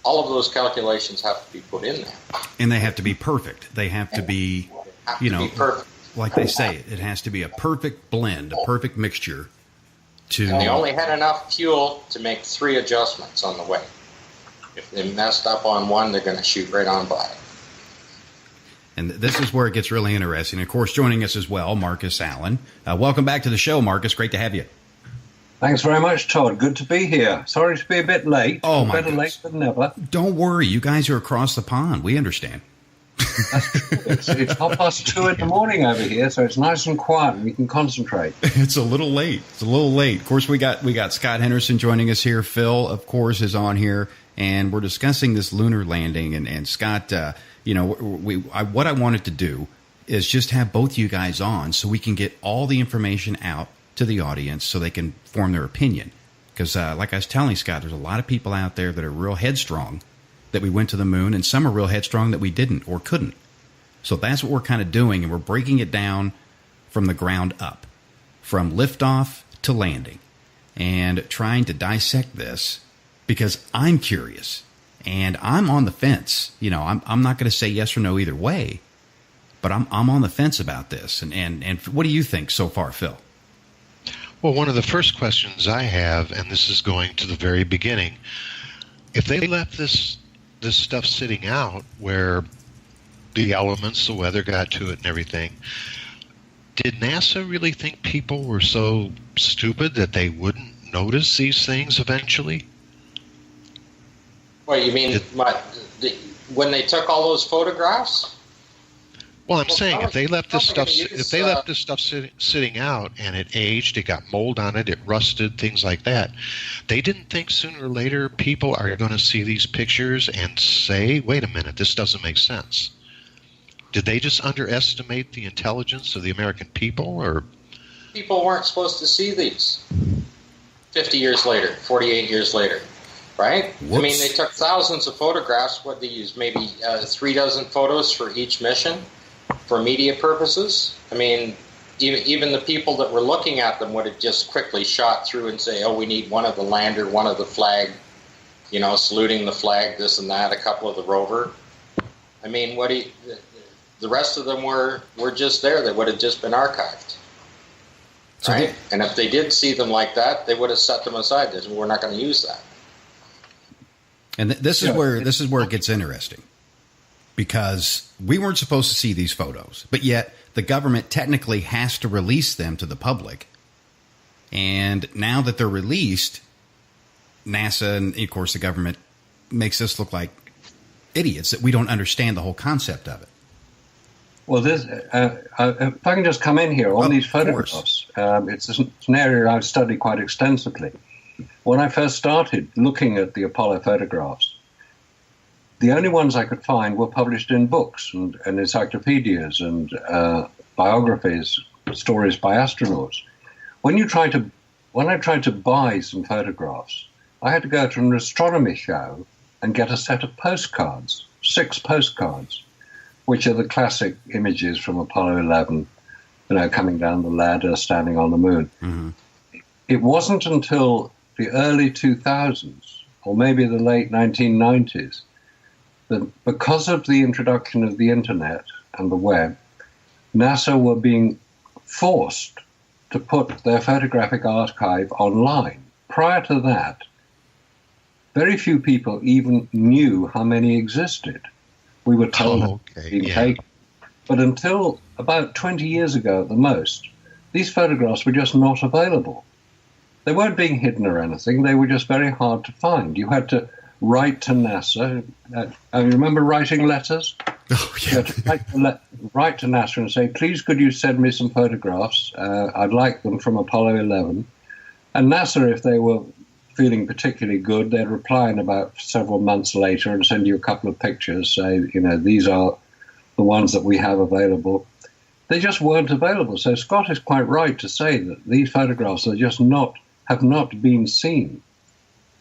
Speaker 8: All of those calculations have to be put in there.
Speaker 5: And they have to be perfect. They have to be,
Speaker 8: perfect.
Speaker 5: Like they say, it has to be a perfect blend, a perfect mixture.
Speaker 8: And they only had enough fuel to make 3 adjustments on the way. If they messed up on one, they're going to shoot right on by it.
Speaker 5: And this is where it gets really interesting. Of course, joining us as well, Marcus Allen. Welcome back to the show, Marcus. Great to have you.
Speaker 9: Thanks very much, Todd. Good to be here. Sorry to be a bit late.
Speaker 5: Oh, my
Speaker 9: Better late than never.
Speaker 5: Don't worry. You guys are across the pond. We understand.
Speaker 9: That's true. It's 2:30 in the morning over here, so it's nice and quiet and we can concentrate.
Speaker 5: It's a little late. Of course, we got Scott Henderson joining us here. Phil, of course, is on here, and we're discussing this lunar landing. And Scott, what I wanted to do is just have both you guys on so we can get all the information out to the audience so they can form their opinion. Because like I was telling Scott, there's a lot of people out there that are real headstrong that we went to the moon, and some are real headstrong that we didn't or couldn't. So that's what we're kind of doing, and we're breaking it down from the ground up, from liftoff to landing, and trying to dissect this because I'm curious, and I'm on the fence. I'm not going to say yes or no either way, but I'm on the fence about this. And what do you think so far, Phil?
Speaker 6: Well, one of the first questions I have, and this is going to the very beginning, if they left this stuff sitting out where the elements, the weather got to it and everything, did NASA really think people were so stupid that they wouldn't notice these things eventually?
Speaker 8: What, you mean when they took all those photographs?
Speaker 6: Well, I'm saying if they left this stuff sitting out and it aged, it got mold on it, it rusted, things like that, they didn't think sooner or later people are going to see these pictures and say, wait a minute, this doesn't make sense. Did they just underestimate the intelligence of the American people? Or
Speaker 8: people weren't supposed to see these 50 years later, 48 years later, right?
Speaker 5: Whoops.
Speaker 8: I mean, they took thousands of photographs. What they used, maybe 3 photos for each mission for media purposes. I mean, even the people that were looking at them would have just quickly shot through and say, oh, we need one of the lander, one of the flag, saluting the flag, this and that, a couple of the rover. I mean, the rest of them were just there. They would have just been archived. Right? And if they did see them like that, they would have set them aside. We're not going to use that.
Speaker 5: And this is where it gets interesting, because we weren't supposed to see these photos, but yet the government technically has to release them to the public. And now that they're released, NASA and, of course, the government makes us look like idiots that we don't understand the whole concept of it.
Speaker 9: Well, if I can just come in here on these photographs, it's an area I've studied quite extensively. When I first started looking at the Apollo photographs, the only ones I could find were published in books and encyclopedias and biographies, stories by astronauts. When I tried to buy some photographs, I had to go to an astronomy show and get a set of postcards, 6 postcards, which are the classic images from Apollo 11, coming down the ladder, standing on the moon.
Speaker 5: Mm-hmm.
Speaker 9: It wasn't until the early 2000s, or maybe the late 1990s, that because of the introduction of the internet and the web, NASA were being forced to put their photographic archive online. Prior to that, very few people even knew how many existed. We were told being taken. But until about 20 years ago at the most, these photographs were just not available. They weren't being hidden or anything. They were just very hard to find. You had to write to NASA. You remember writing letters?
Speaker 5: Oh, yeah.
Speaker 9: You had to write to NASA and say, please could you send me some photographs? I'd like them from Apollo 11. And NASA, if they were feeling particularly good, they'd reply in about several months later and send you a couple of pictures, say, these are the ones that we have available. They just weren't available. So Scott is quite right to say that these photographs are just have not been seen.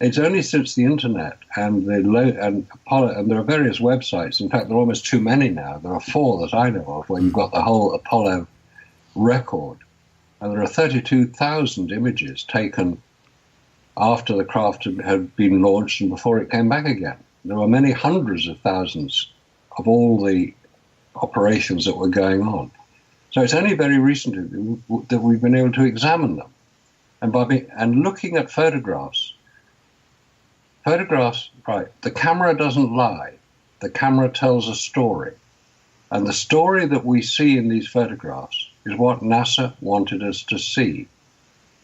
Speaker 9: It's only since the internet and Apollo, and there are various websites. In fact, there are almost too many now. There are 4 that I know of where you've got the whole Apollo record. And there are 32,000 images taken after the craft had been launched and before it came back again. There were many hundreds of thousands of all the operations that were going on. So it's only very recently that we've been able to examine them. And looking at photographs, right, the camera doesn't lie. The camera tells a story. And the story that we see in these photographs is what NASA wanted us to see.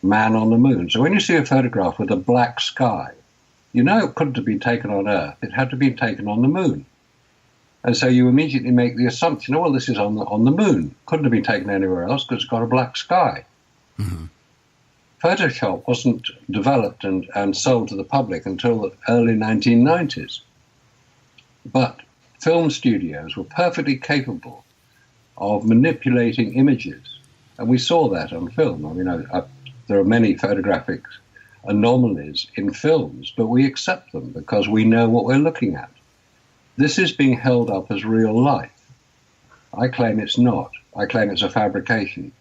Speaker 9: Man on the moon. So when you see a photograph with a black sky, you know it couldn't have been taken on Earth. It had to be taken on the moon. And so you immediately make the assumption, well, this is on the moon. Couldn't have been taken anywhere else because it's got a black sky. Mm-hmm. Photoshop wasn't developed and sold to the public until the early 1990s. But film studios were perfectly capable of manipulating images. And we saw that on film. I mean, there are many photographic anomalies in films, but we accept them because we know what we're looking at. This is being held up as real life. I claim it's not. I claim it's a fabrication.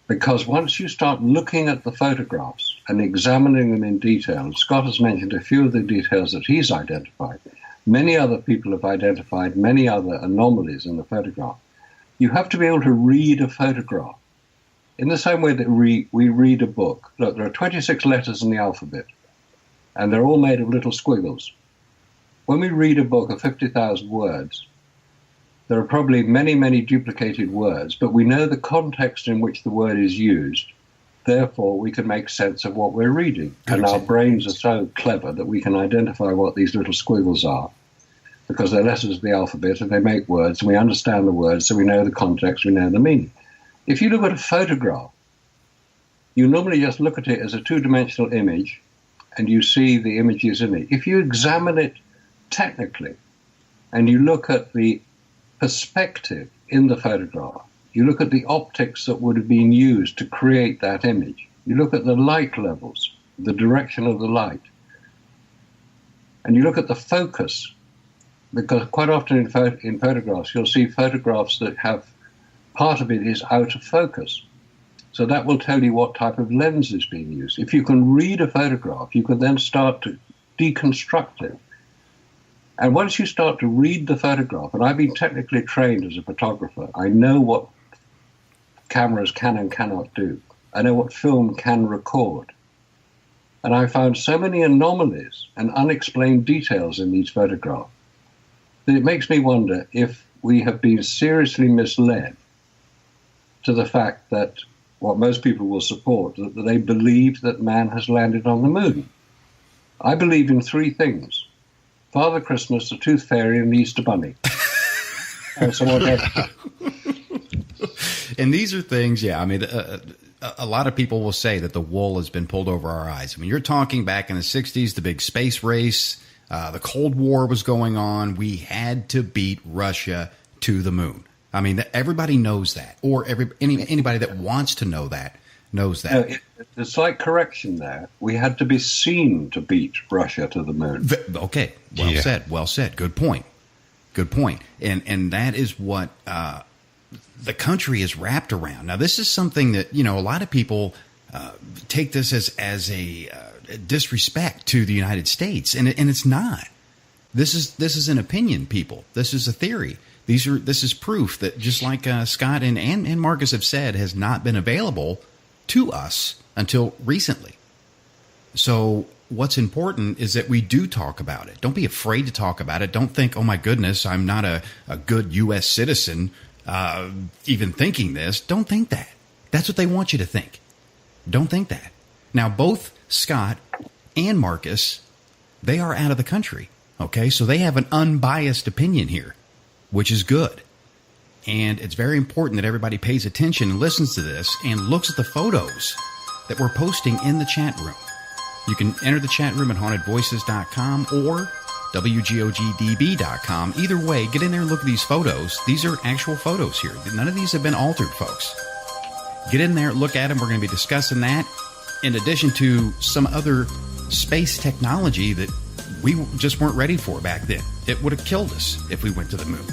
Speaker 9: Because once you start looking at the photographs and examining them in detail, and Scott has mentioned a few of the details that he's identified, many other people have identified many other anomalies in the photograph. You have to be able to read a photograph in the same way that we read a book. Look, there are 26 letters in the alphabet, and they're all made of little squiggles. When we read a book of 50,000 words, there are probably many, many duplicated words, but we know the context in which the word is used. Therefore, we can make sense of what we're reading. And our brains are so clever that we can identify what these little squiggles are, because they're letters of the alphabet and they make words, and we understand the words, so we know the context, we know the meaning. If you look at a photograph, you normally just look at it as a two-dimensional image, and you see the images in it. If you examine it technically, and you look at the perspective in the photograph, you look at the optics that would have been used to create that image, you look at the light levels, the direction of the light, and you look at the focus, because quite often in photographs, you'll see photographs that have part of it is out of focus. So that will tell you what type of lens is being used. If you can read a photograph, you can then start to deconstruct it. And once you start to read the photograph, and I've been technically trained as a photographer, I know what cameras can and cannot do. I know what film can record. And I found so many anomalies and unexplained details in these photographs that it makes me wonder if we have been seriously misled to the fact that what most people will support, that they believe that man has landed on the moon. I believe in 3 things: Father Christmas, the Tooth Fairy, and the Easter Bunny.
Speaker 5: And these are things, yeah, I mean, a lot of people will say that the wool has been pulled over our eyes. I mean, you're talking back in the 60s, the big space race, the Cold War was going on. We had to beat Russia to the moon. I mean, everybody knows that, or anybody that wants to know that knows that.
Speaker 9: No, the slight correction there, we had to be seen to beat Russia to the moon.
Speaker 5: Okay, well said. Good point. And that is what the country is wrapped around. Now, this is something that, a lot of people take this as a disrespect to the United States, and it's not. This is an opinion, people. This is a theory. This is proof that, just like Scott and Marcus have said, has not been available to us until recently. So what's important is that we do talk about it. Don't be afraid to talk about it. Don't think, oh my goodness, I'm not a good U.S. citizen even thinking this. Don't think that. That's what they want you to think. Don't think that. Now, both Scott and Marcus, they are out of the country. Okay, so they have an unbiased opinion here, which is good. And it's very important that everybody pays attention and listens to this and looks at the photos that we're posting in the chat room. You can enter the chat room at hauntedvoices.com or WGOGDB.com. Either way, get in there and look at these photos. These are actual photos here. None of these have been altered, folks. Get in there, look at them. We're going to be discussing that in addition to some other space technology that we just weren't ready for back then. It would have killed us if we went to the moon.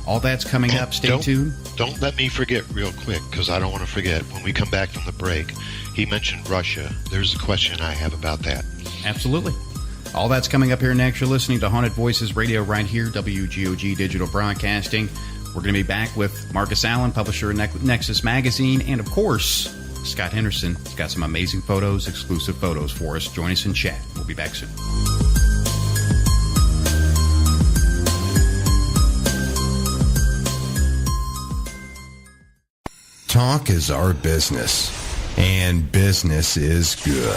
Speaker 5: All that's coming up. Stay tuned.
Speaker 6: Don't let me forget real quick, because I don't want to forget. When we come back from the break, he mentioned Russia. There's a question I have about that.
Speaker 5: Absolutely. All that's coming up here next. You're listening to Haunted Voices Radio right here, WGOG Digital Broadcasting. We're going to be back with Marcus Allen, publisher of Nexus Magazine, and, of course, Scott Henderson. He's got some amazing photos, exclusive photos for us. Join us in chat. We'll be back soon.
Speaker 7: Talk is our business, and business is good.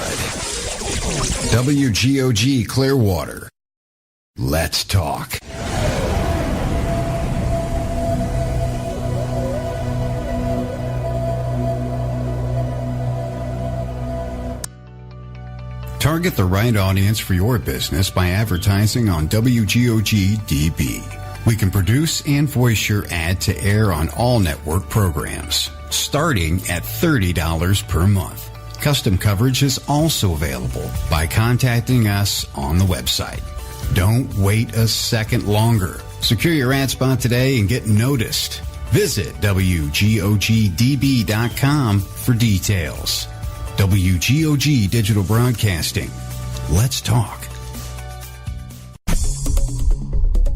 Speaker 7: WGOG Clearwater. Let's talk. Target the right audience for your business by advertising on WGOG DB. We can produce and voice your ad to air on all network programs, starting at $30 per month. Custom coverage is also available by contacting us on the website. Don't wait a second longer. Secure your ad spot today and get noticed. Visit WGOGDB.com for details. WGOG Digital Broadcasting. Let's talk.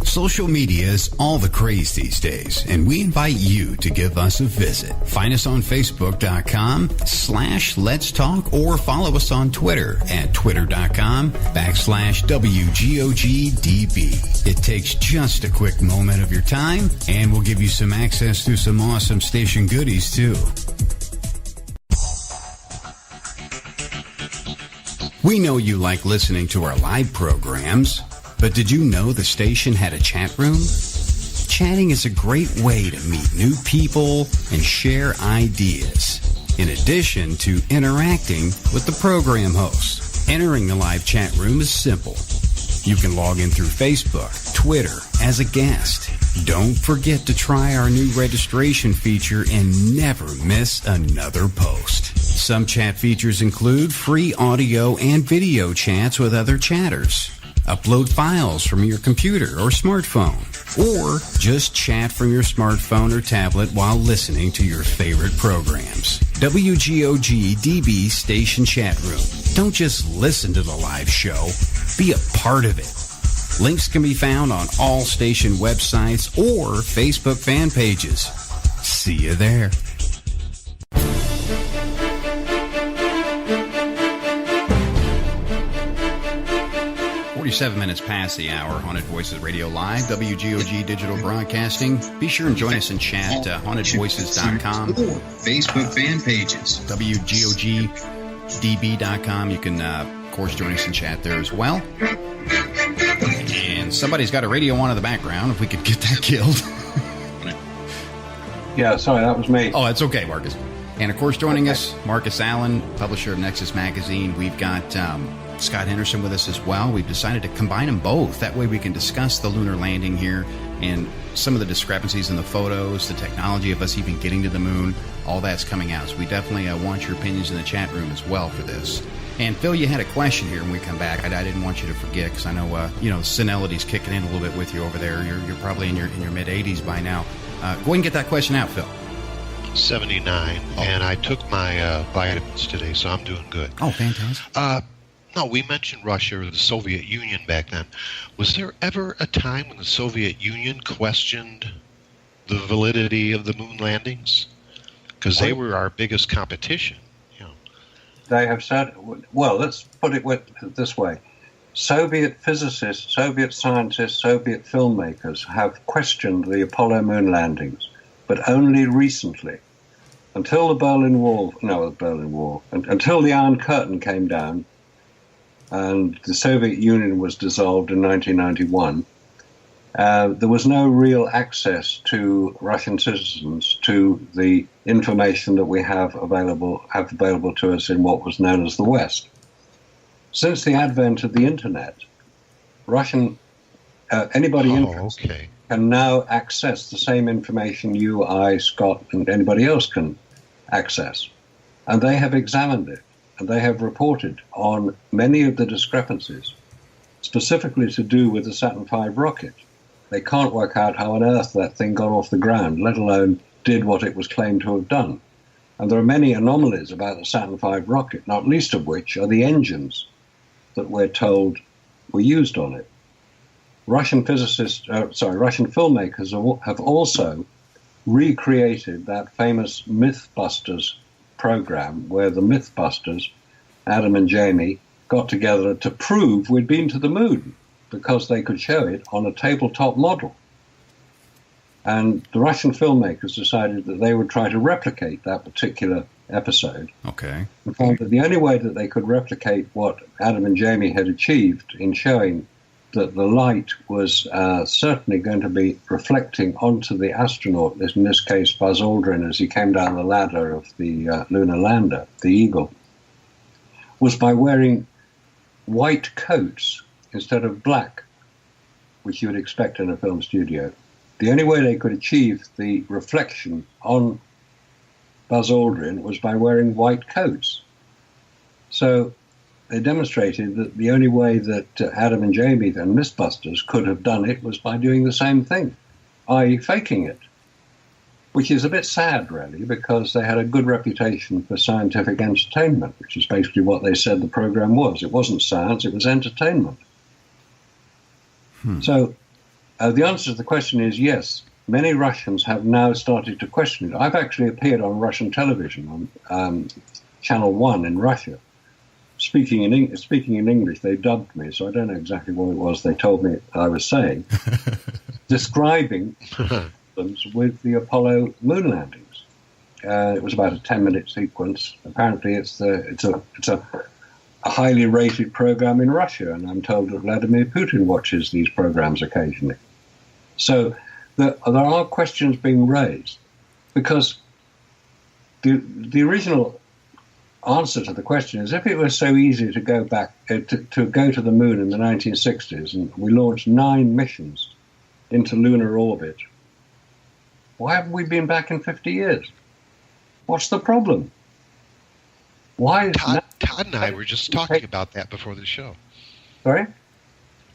Speaker 7: Social media is all the craze these days, and we invite you to give us a visit. Find us on Facebook.com/Let's Talk or follow us on Twitter at Twitter.com/WGOGDB. It takes just a quick moment of your time, and we'll give you some access to some awesome station goodies, too. We know you like listening to our live programs, but did you know the station had a chat room? Chatting is a great way to meet new people and share ideas, in addition to interacting with the program hosts. Entering the live chat room is simple. You can log in through Facebook, Twitter, as a guest. Don't forget to try our new registration feature and never miss another post. Some chat features include free audio and video chats with other chatters. Upload files from your computer or smartphone, or just chat from your smartphone or tablet while listening to your favorite programs. WGOG DB Station Chat Room. Don't just listen to the live show, be a part of it. Links can be found on all station websites or Facebook fan pages. See you there.
Speaker 5: 47 minutes past the hour. Haunted Voices Radio Live, WGOG Digital Broadcasting. Be sure and join us in chat, hauntedvoices.com.
Speaker 10: Facebook fan pages.
Speaker 5: WGOGDB.com. You can, of course, join us in chat there as well. And somebody's got a radio on in the background. If we could get that killed.
Speaker 9: Yeah, sorry, that was me.
Speaker 5: Oh, that's okay, Marcus. And, of course, joining us, Marcus Allen, publisher of Nexus Magazine. We've got Scott Henderson with us as well. We've decided to combine them both. That way we can discuss the lunar landing here and some of the discrepancies in the photos, the technology of us even getting to the moon. All that's coming out. So we definitely want your opinions in the chat room as well for this. And, Phil, you had a question here when we come back. I didn't want you to forget because I know, senility's kicking in a little bit with you over there. You're probably in your mid-80s by now. Go ahead and get that question out, Phil.
Speaker 6: 79, and I took my vitamins today, so I'm doing good.
Speaker 5: Oh, fantastic.
Speaker 6: No, we mentioned Russia or the Soviet Union back then. Was there ever a time when the Soviet Union questioned the validity of the moon landings? Because they were our biggest competition.
Speaker 9: They have said, well, let's put it this way. Soviet physicists, Soviet scientists, Soviet filmmakers have questioned the Apollo moon landings, but only recently. until the until the Iron Curtain came down and the Soviet Union was dissolved in 1991, there was no real access to Russian citizens to the information that we have available to us in what was known as the West. Since the advent of the Internet, anybody interested can now access the same information you, I, Scott, and anybody else can access. And they have examined it, and they have reported on many of the discrepancies, specifically to do with the Saturn V rocket. They can't work out how on earth that thing got off the ground, let alone did what it was claimed to have done. And there are many anomalies about the Saturn V rocket, not least of which are the engines that we're told were used on it. Russian filmmakers have also recreated that famous Mythbusters program where the Mythbusters, Adam and Jamie, got together to prove we'd been to the moon because they could show it on a tabletop model. And the Russian filmmakers decided that they would try to replicate that particular episode.
Speaker 5: Okay.
Speaker 9: And found that the only way that they could replicate what Adam and Jamie had achieved in showing that the light was certainly going to be reflecting onto the astronaut, in this case Buzz Aldrin, as he came down the ladder of the lunar lander, the Eagle, was by wearing white coats instead of black, which you would expect in a film studio. The only way they could achieve the reflection on Buzz Aldrin was by wearing white coats. So they demonstrated that the only way that Adam and Jamie and Mythbusters could have done it was by doing the same thing, i.e. faking it, which is a bit sad, really, because they had a good reputation for scientific entertainment, which is basically what they said the program was. It wasn't science, it was entertainment. So the answer to the question is yes, many Russians have now started to question it. I've actually appeared on Russian television, on Channel 1 in Russia, speaking in English. They dubbed me, so I don't know exactly what it was they told me I was saying, describing problems with the Apollo moon landings. It was about a 10-minute sequence. Apparently, it's a highly rated program in Russia, and I'm told that Vladimir Putin watches these programs occasionally. So there are questions being raised, because the original answer to the question is, if it was so easy to go back to go to the moon in the 1960s, and we launched 9 missions into lunar orbit, why haven't we been back in 50 years? What's the problem? Why?
Speaker 6: Todd and I were just talking about that before the show.
Speaker 9: Sorry?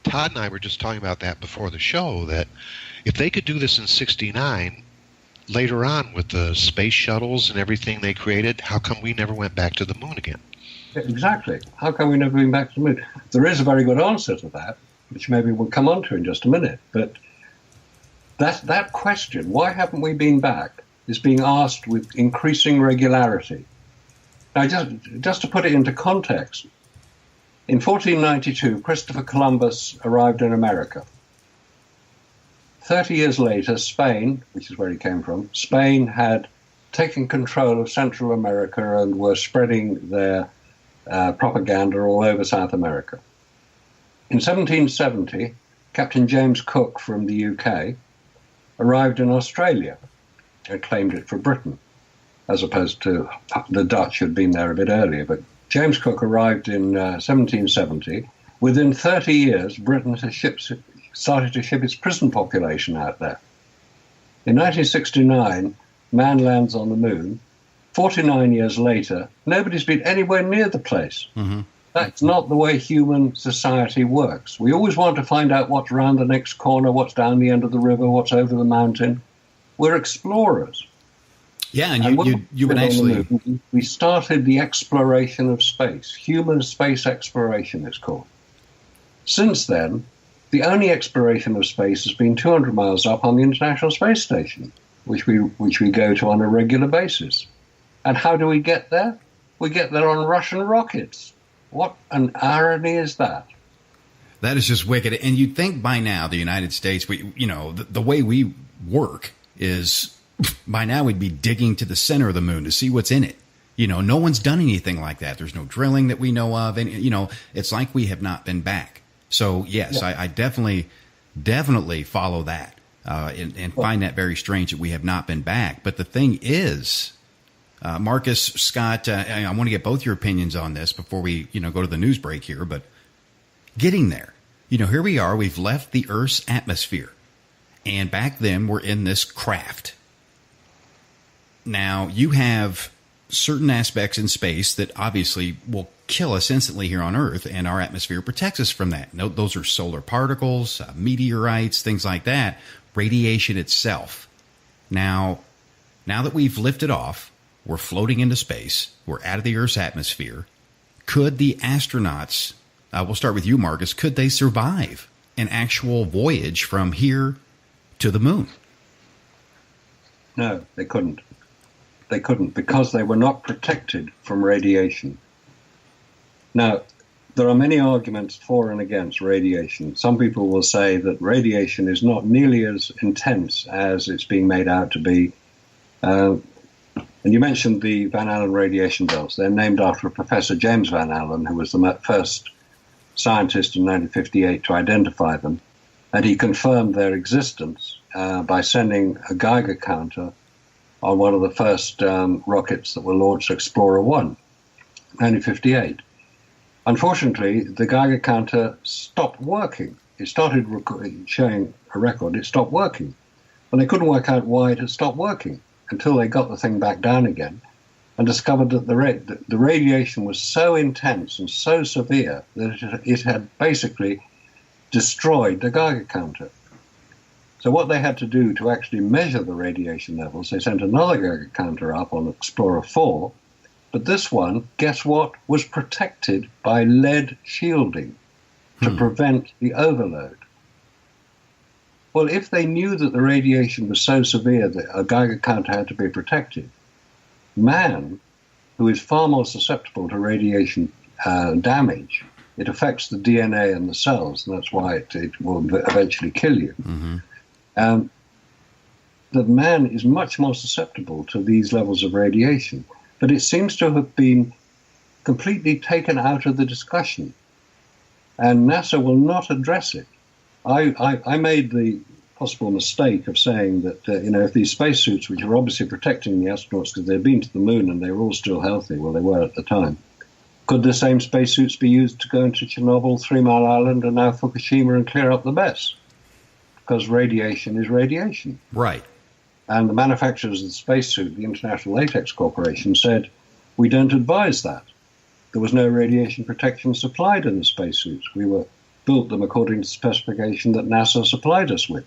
Speaker 6: Todd and I were just talking about that before the show, that if they could do this in 1969, later on with the space shuttles and everything they created, how come we never went back to the moon again?
Speaker 9: Exactly. How come we never been back to the moon? There is a very good answer to that, which maybe we'll come on to in just a minute. But that question, why haven't we been back, is being asked with increasing regularity. Now, just to put it into context, in 1492, Christopher Columbus arrived in America. 30 years later, Spain, which is where he came from, Spain had taken control of Central America and were spreading their propaganda all over South America. In 1770, Captain James Cook from the UK arrived in Australia and claimed it for Britain, as opposed to the Dutch had been there a bit earlier. But James Cook arrived in 1770. Within 30 years, Britain started to ship its prison population out there. In 1969, man lands on the moon. 49 years later, nobody's been anywhere near the place. Mm-hmm. That's not the way human society works. We always want to find out what's around the next corner, what's down the end of the river, what's over the mountain. We're explorers.
Speaker 5: Yeah, and you would actually...
Speaker 9: We started the exploration of space. Human space exploration, it's called. Since then, the only exploration of space has been 200 miles up on the International Space Station, which we go to on a regular basis. And how do we get there? We get there on Russian rockets. What an irony is that?
Speaker 5: That is just wicked. And you'd think by now the United States, the way we work is by now we'd be digging to the center of the moon to see what's in it. You know, no one's done anything like that. There's no drilling that we know of. And, you know, it's like we have not been back. So, yes, yeah. I definitely follow that and find that very strange that we have not been back. But the thing is, Marcus, Scott, I want to get both your opinions on this before we, you know, go to the news break here. But getting there, you know, here we are. We've left the Earth's atmosphere. And back then we're in this craft. Now, you have certain aspects in space that obviously will kill us instantly here on Earth, and our atmosphere protects us from that. No, those are solar particles, meteorites, things like that, radiation itself. Now that we've lifted off, we're floating into space, we're out of the Earth's atmosphere. Could the astronauts, we'll start with you, Marcus, could they survive an actual voyage from here to the moon?
Speaker 9: No, they couldn't. They couldn't because they were not protected from radiation. Now, there are many arguments for and against radiation. Some people will say that radiation is not nearly as intense as it's being made out to be. And you mentioned the Van Allen radiation belts. They're named after Professor James Van Allen, who was the first scientist in 1958 to identify them. And he confirmed their existence by sending a Geiger counter on one of the first rockets that were launched, Explorer 1, 1958. Unfortunately, the Geiger counter stopped working. It started showing a record. It stopped working. And they couldn't work out why it had stopped working until they got the thing back down again and discovered that the radiation was so intense and so severe that it had basically destroyed the Geiger counter. So what they had to do to actually measure the radiation levels, they sent another Geiger counter up on Explorer 4, but this one, guess what, was protected by lead shielding to prevent the overload. Well, if they knew that the radiation was so severe that a Geiger counter had to be protected, man, who is far more susceptible to radiation damage, it affects the DNA and the cells, and that's why it will eventually kill you. Mm-hmm. The man is much more susceptible to these levels of radiation, but it seems to have been completely taken out of the discussion, and NASA will not address it. I made the possible mistake of saying that, if these spacesuits, which are obviously protecting the astronauts because they've been to the moon and they were all still healthy, well, they were at the time, could the same spacesuits be used to go into Chernobyl, 3 Mile Island, and now Fukushima and clear up the mess? Because radiation is radiation.
Speaker 5: Right.
Speaker 9: And the manufacturers of the spacesuit, the International Latex Corporation, said, we don't advise that. There was no radiation protection supplied in the spacesuits. We built them according to the specification that NASA supplied us with.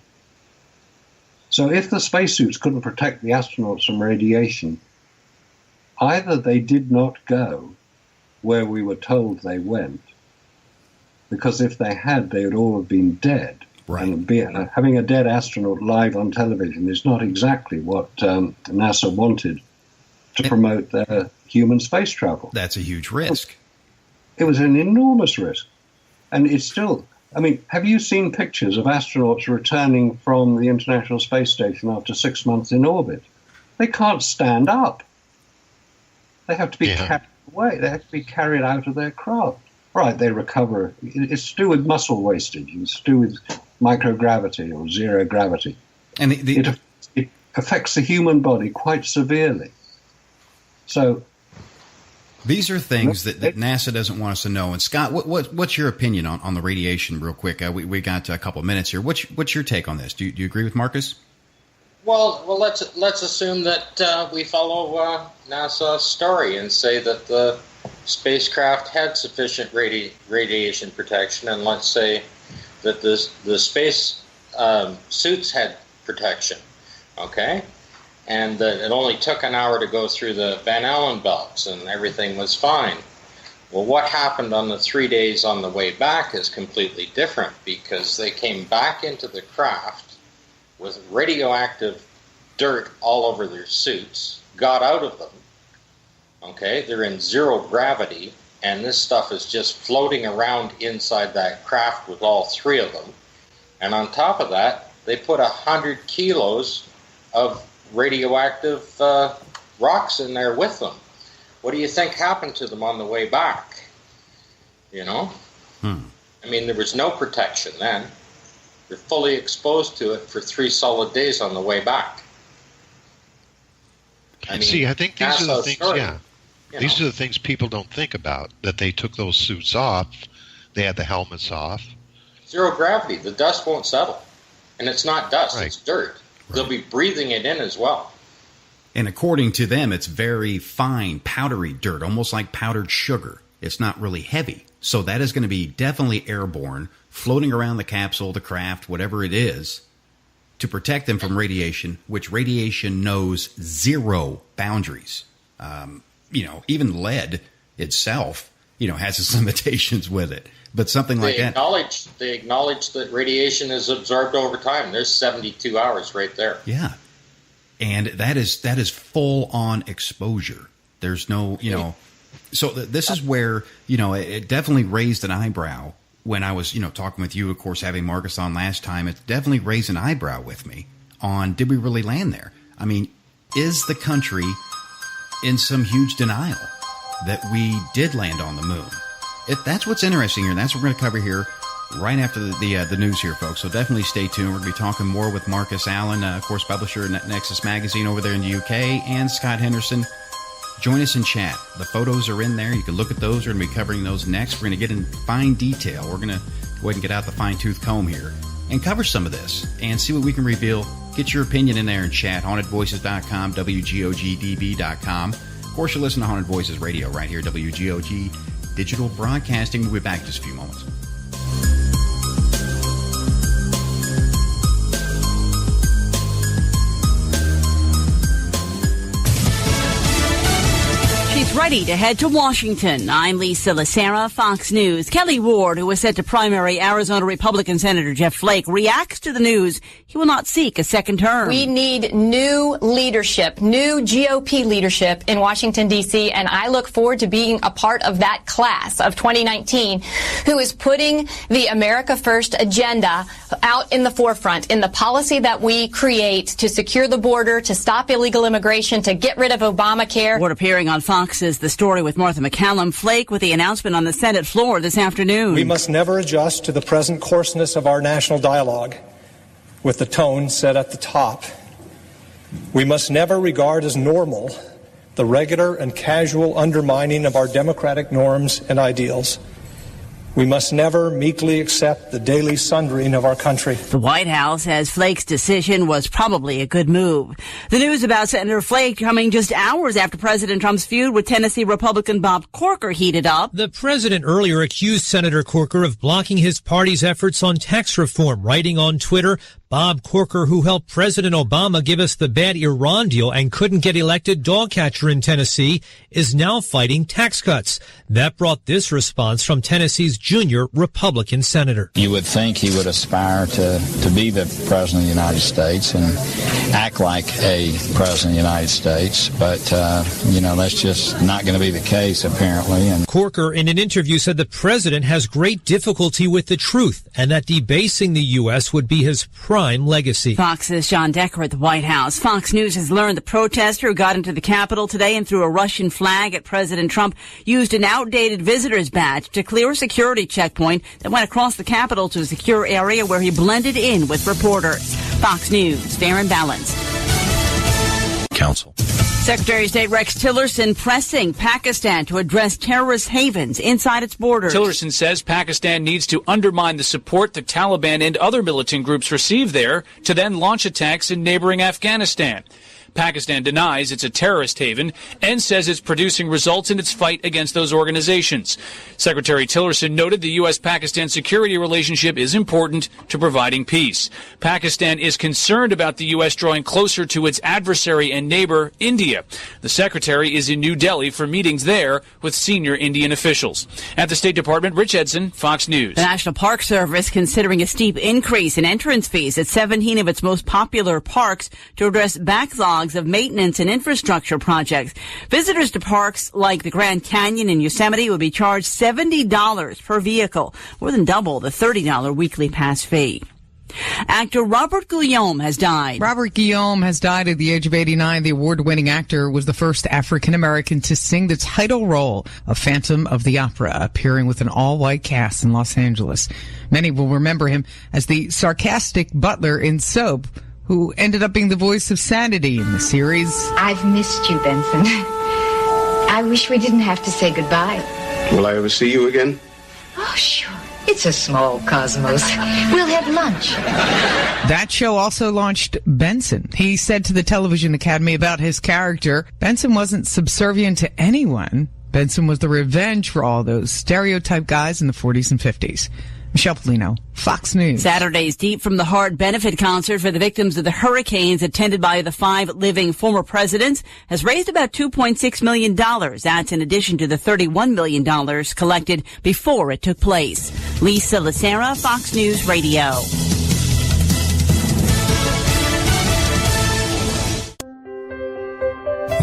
Speaker 9: So if the spacesuits couldn't protect the astronauts from radiation, either they did not go where we were told they went, because if they had, they would all have been dead.
Speaker 5: Right.
Speaker 9: And having a dead astronaut live on television is not exactly what NASA wanted to promote their human space travel.
Speaker 5: That's a huge risk.
Speaker 9: It was an enormous risk. And it's still, have you seen pictures of astronauts returning from the International Space Station after 6 months in orbit? They can't stand up. They have to be carried away. They have to be carried out of their craft. Right, they recover. It's to do with muscle wastage. It's to do with microgravity or zero gravity. And it affects the human body quite severely. So
Speaker 5: these are things that NASA doesn't want us to know. And Scott, what's your opinion on the radiation, real quick? We got a couple of minutes here. What's your take on this? Do you agree with Marcus?
Speaker 8: Well, let's assume that we follow NASA's story and say that the spacecraft had sufficient radiation protection, and let's say that the space suits had protection, okay? And that it only took an hour to go through the Van Allen belts and everything was fine. Well, what happened on the 3 days on the way back is completely different, because they came back into the craft with radioactive dirt all over their suits, got out of them, okay? They're in zero gravity, and this stuff is just floating around inside that craft with all three of them. And on top of that, they put 100 kilos of radioactive rocks in there with them. What do you think happened to them on the way back? You know? I mean, there was no protection then. You're fully exposed to it for 3 solid days on the way back.
Speaker 6: I think these are the things, these are the things people don't think about, that they took those suits off, they had the helmets off.
Speaker 8: Zero gravity, the dust won't settle. And it's not dust, it's dirt.
Speaker 5: Right.
Speaker 8: They'll be breathing it in as well.
Speaker 5: And according to them, it's very fine, powdery dirt, almost like powdered sugar. It's not really heavy. So that is going to be definitely airborne, floating around the capsule, the craft, whatever it is, to protect them from radiation, which radiation knows zero boundaries. Even lead itself, has its limitations with it. But something like that.
Speaker 8: They acknowledge that radiation is absorbed over time. There's 72 hours right there.
Speaker 5: Yeah. And that is full-on exposure. There's no, So this is where, it definitely raised an eyebrow when I was, talking with you, of course, having Marcus on last time. It definitely raised an eyebrow with me on, did we really land there? I mean, is the country in some huge denial that we did land on the moon? That's what's interesting here, and that's what we're going to cover here right after the news here, folks. So definitely stay tuned. We're going to be talking more with Marcus Allen, of course, publisher at Nexus Magazine over there in the UK, and Scott Henderson. Join us in chat. The photos are in there. You can look at those. We're going to be covering those next. We're going to get in fine detail. We're going to go ahead and get out the fine-tooth comb here and cover some of this and see what we can reveal. Get your opinion in there in chat. HauntedVoices.com, WGOGDB.com. Of course, you listen to Haunted Voices Radio right here, WGOG Digital Broadcasting. We'll be back in just a few moments.
Speaker 11: She's ready to head to Washington. I'm Lisa Lacera, Fox News. Kelly Ward, who was set to primary Arizona Republican Senator Jeff Flake, reacts to the news he will not seek a second term.
Speaker 12: We need new leadership, new GOP leadership in Washington, D.C., and I look forward to being a part of that class of 2019 who is putting the America First agenda out in the forefront in the policy that we create to secure the border, to stop illegal immigration, to get rid of Obamacare.
Speaker 11: Ward appearing on Fox is The Story with Martha McCallum. Flake with the announcement on the Senate floor this afternoon.
Speaker 13: We must never adjust to the present coarseness of our national dialogue with the tone set at the top. We must never regard as normal the regular and casual undermining of our democratic norms and ideals. We must never meekly accept the daily sundering of our country.
Speaker 11: The White House says Flake's decision was probably a good move. The news about Senator Flake coming just hours after President Trump's feud with Tennessee Republican Bob Corker heated up.
Speaker 14: The president earlier accused Senator Corker of blocking his party's efforts on tax reform, writing on Twitter, Bob Corker, who helped President Obama give us the bad Iran deal and couldn't get elected dog catcher in Tennessee, is now fighting tax cuts. That brought this response from Tennessee's junior Republican senator.
Speaker 15: You would think he would aspire to be the president of the United States and act like a president of the United States, but, that's just not going to be the case, apparently. And
Speaker 14: Corker, in an interview, said the president has great difficulty with the truth and that debasing the U.S. would be his prime legacy.
Speaker 11: Fox's John Decker at the White House. Fox News has learned the protester who got into the Capitol today and threw a Russian flag at President Trump used an outdated visitor's badge to clear a security checkpoint that went across the Capitol to a secure area where he blended in with reporters. Fox News, fair and balanced.
Speaker 2: Council.
Speaker 11: Secretary of State Rex Tillerson pressing Pakistan to address terrorist havens inside its borders.
Speaker 16: Tillerson says Pakistan needs to undermine the support the Taliban and other militant groups receive there to then launch attacks in neighboring Afghanistan. Pakistan denies it's a terrorist haven and says it's producing results in its fight against those organizations. Secretary Tillerson noted the U.S.-Pakistan security relationship is important to providing peace. Pakistan is concerned about the U.S. drawing closer to its adversary and neighbor, India. The secretary is in New Delhi for meetings there with senior Indian officials. At the State Department, Rich Edson, Fox News.
Speaker 11: The National Park Service considering a steep increase in entrance fees at 17 of its most popular parks to address backlogs of maintenance and infrastructure projects. Visitors to parks like the Grand Canyon and Yosemite will be charged $70 per vehicle, more than double the $30 weekly pass fee. Actor Robert Guillaume has died.
Speaker 17: Robert Guillaume has died at the age of 89. The award-winning actor was the first African-American to sing the title role of Phantom of the Opera, appearing with an all-white cast in Los Angeles. Many will remember him as the sarcastic butler in Soap, who ended up being the voice of Sanity in the series.
Speaker 18: I've missed you, Benson. I wish we didn't have to say goodbye.
Speaker 19: Will I ever see you again?
Speaker 18: Oh, sure. It's a small cosmos. We'll have lunch.
Speaker 17: That show also launched Benson. He said to the Television Academy about his character, Benson wasn't subservient to anyone. Benson was the revenge for all those stereotype guys in the 40s and 50s. Michelle Polino, Fox News.
Speaker 11: Saturday's Deep from the Heart benefit concert for the victims of the hurricanes, attended by the 5 living former presidents, has raised about $2.6 million. That's in addition to the $31 million collected before it took place. Lisa Lacera, Fox News Radio.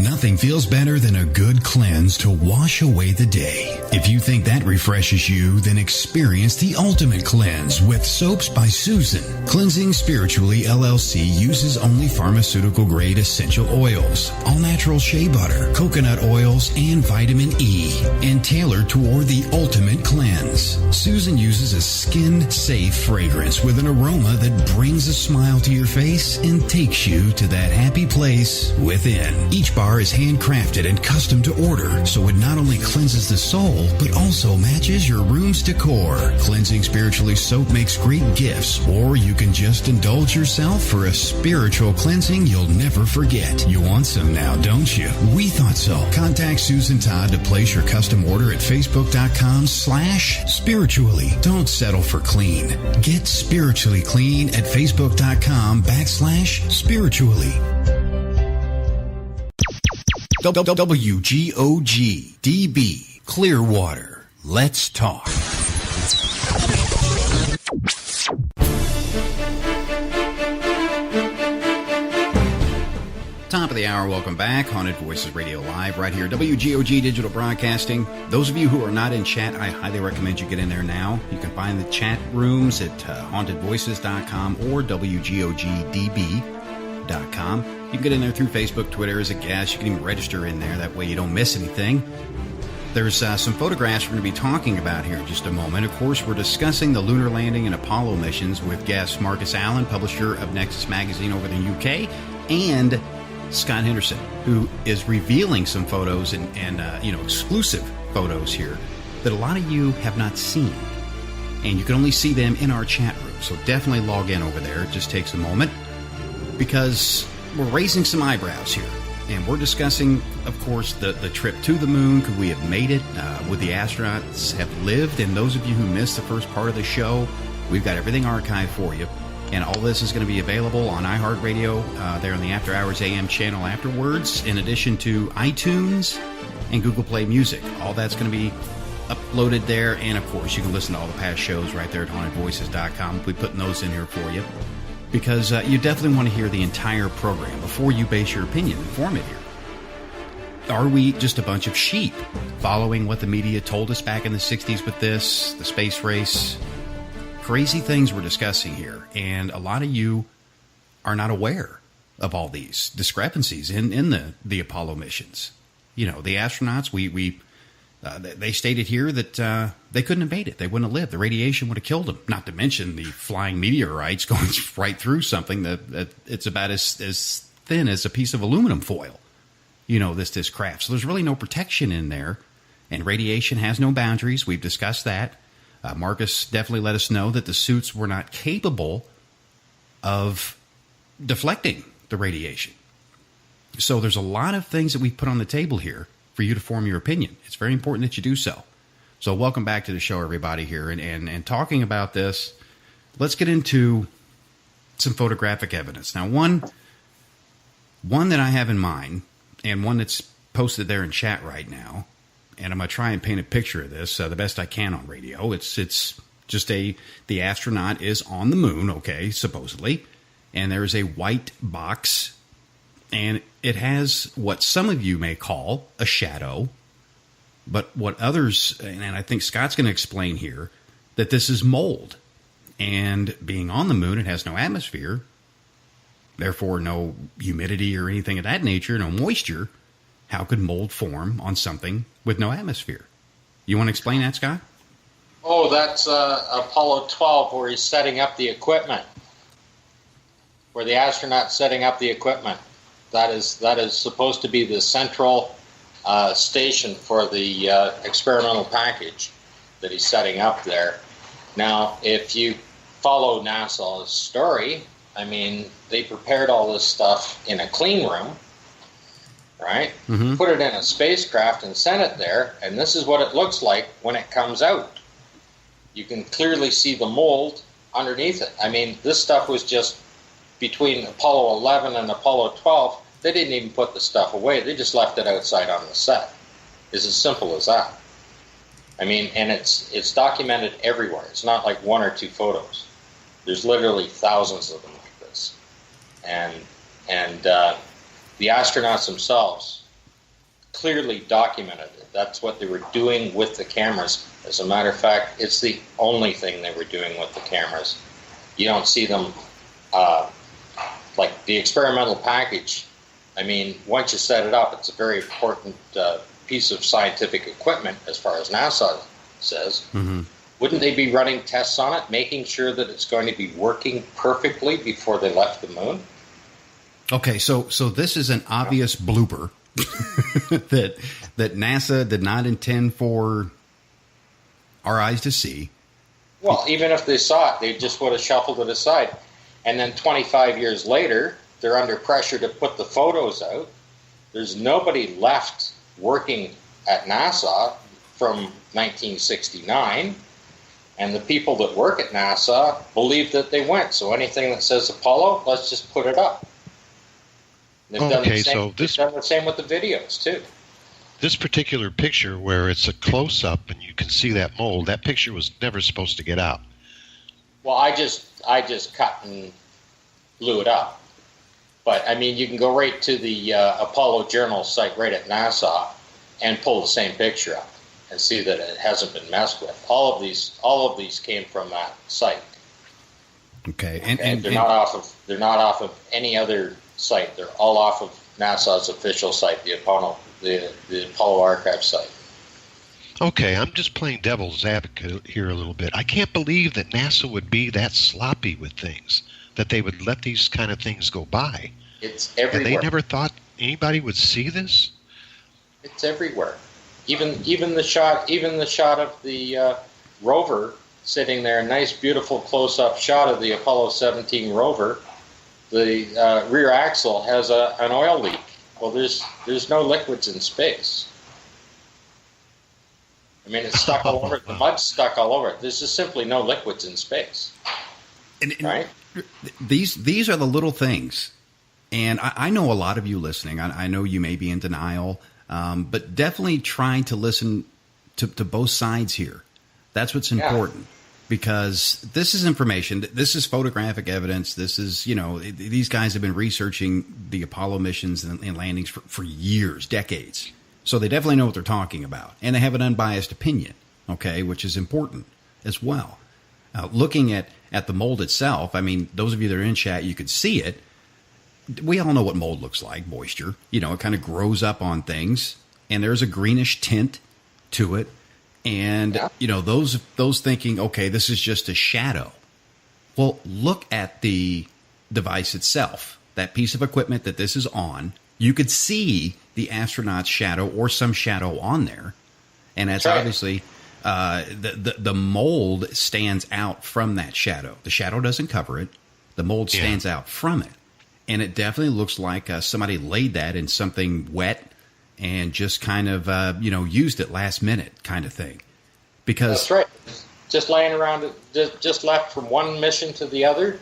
Speaker 7: Nothing feels better than a good cleanse to wash away the day. If you think that refreshes you, then experience the ultimate cleanse with Soaps by Susan. Cleansing Spiritually LLC uses only pharmaceutical-grade essential oils, all-natural shea butter, coconut oils, and vitamin E, and tailored toward the ultimate cleanse. Susan uses a skin-safe fragrance with an aroma that brings a smile to your face and takes you to that happy place within. Each bar is handcrafted and custom to order, so it not only cleanses the soul, but also matches your room's decor. Cleansing Spiritually soap makes great gifts, or you can just indulge yourself for a spiritual cleansing you'll never forget. You want some now, don't you? We thought so. Contact Susan Todd to place your custom order at facebook.com/spiritually. Don't settle for clean. Get spiritually clean at facebook.com/spiritually. WGOG DB Clearwater. Let's talk.
Speaker 5: Top of the hour, welcome back. Haunted Voices Radio Live right here, WGOG Digital Broadcasting. Those of you who are not in chat, I highly recommend you get in there now. You can find the chat rooms at hauntedvoices.com or WGOGDB.com. You can get in there through Facebook, Twitter as a guest. You can even register in there. That way you don't miss anything. There's some photographs we're going to be talking about here in just a moment. Of course, we're discussing the lunar landing and Apollo missions with guest Marcus Allen, publisher of Nexus Magazine over in the UK, and Scott Henderson, who is revealing some photos and exclusive photos here that a lot of you have not seen. And you can only see them in our chat room. So definitely log in over there. It just takes a moment, because we're raising some eyebrows here. And we're discussing, of course, the trip to the moon. Could we have made it? Would the astronauts have lived? And those of you who missed the first part of the show, we've got everything archived for you. And all this is going to be available on iHeartRadio, there on the After Hours AM channel afterwards, in addition to iTunes and Google Play Music. All that's going to be uploaded there. And, of course, you can listen to all the past shows right there at hauntedvoices.com. We'll be putting those in here for you, because you definitely want to hear the entire program before you base your opinion and form it here. Are we just a bunch of sheep following what the media told us back in the 60s with this, the space race? Crazy things we're discussing here, and a lot of you are not aware of all these discrepancies in the Apollo missions. You know, the astronauts, they stated here that they couldn't have made it. They wouldn't have lived. The radiation would have killed them. Not to mention the flying meteorites going right through something that it's about as thin as a piece of aluminum foil. You know, this craft. So there's really no protection in there, and radiation has no boundaries. We've discussed that. Marcus definitely let us know that the suits were not capable of deflecting the radiation. So there's a lot of things that we've put on the table here for you to form your opinion. It's very important that you do so. So welcome back to the show, everybody, here. And talking about this, let's get into some photographic evidence. Now, one that I have in mind, and one that's posted there in chat right now, and I'm going to try and paint a picture of this the best I can on radio. It's just the astronaut is on the moon, okay, supposedly, and there's a white box, and it has what some of you may call a shadow, but what others, and I think Scott's going to explain here, that this is mold. And being on the moon, it has no atmosphere, therefore no humidity or anything of that nature, no moisture. How could mold form on something with no atmosphere? You want to explain that, Scott?
Speaker 8: Oh, that's Apollo 12, where he's setting up the equipment, where the astronauts setting up the equipment. That is supposed to be the central station for the experimental package that he's setting up there. Now, if you follow NASA's story, I mean, they prepared all this stuff in a clean room, right? Mm-hmm. Put it in a spacecraft and sent it there, and this is what it looks like when it comes out. You can clearly see the mold underneath it. I mean, this stuff was just between Apollo 11 and Apollo 12. They didn't even put the stuff away. They just left it outside on the set. It's as simple as that. I mean, and it's documented everywhere. It's not like one or two photos. There's literally thousands of them like this. And the astronauts themselves clearly documented it. That's what they were doing with the cameras. As a matter of fact, it's the only thing they were doing with the cameras. You don't see them, like the experimental package. I mean, once you set it up, it's a very important piece of scientific equipment as far as NASA says. Mm-hmm. Wouldn't they be running tests on it, making sure that it's going to be working perfectly before they left the moon?
Speaker 5: Okay, so this is an obvious blooper that NASA did not intend for our eyes to see.
Speaker 8: Well, even if they saw it, they just would have shuffled it aside. And then 25 years later, they're under pressure to put the photos out. There's nobody left working at NASA from 1969. And the people that work at NASA believe that they went. So anything that says Apollo, let's just put it up. They've done the same with the videos, too.
Speaker 6: This particular picture where it's a close-up and you can see that mold, that picture was never supposed to get out.
Speaker 8: Well, I just cut and blew it up. But, I mean, you can go right to the Apollo Journal site right at NASA and pull the same picture up and see that it hasn't been messed with. All of these came from that site.
Speaker 5: Okay.
Speaker 8: And they're not off of any other site. They're all off of NASA's official site, the Apollo Archive site.
Speaker 6: Okay, I'm just playing devil's advocate here a little bit. I can't believe that NASA would be that sloppy with things, that they would let these kind of things go by.
Speaker 8: It's everywhere.
Speaker 6: And they never thought anybody would see this?
Speaker 8: It's everywhere. Even the shot of the rover sitting there, a nice, beautiful close-up shot of the Apollo 17 rover. The rear axle has an oil leak. Well, there's no liquids in space. I mean, it's stuck all over it. The mud's stuck all over it. There's just simply no liquids in space. Right?
Speaker 5: These are the little things. And I know a lot of you listening. I know you may be in denial, but definitely trying to listen to both sides here. That's what's important. Because this is information, this is photographic evidence, this is, these guys have been researching the Apollo missions and landings for years, decades. So they definitely know what they're talking about. And they have an unbiased opinion, okay, which is important as well. Looking at the mold itself, I mean, those of you that are in chat, you could see it. We all know what mold looks like, moisture. It kind of grows up on things, and there's a greenish tint to it. And, those thinking, okay, this is just a shadow. Well, look at the device itself, that piece of equipment that this is on. You could see the astronaut's shadow or some shadow on there. And that's obviously the mold stands out from that shadow. The shadow doesn't cover it. The mold stands out from it. And it definitely looks like somebody laid that in something wet and just kind of, used it last minute kind of thing. Because
Speaker 8: that's right. Just laying around, just left from one mission to the other.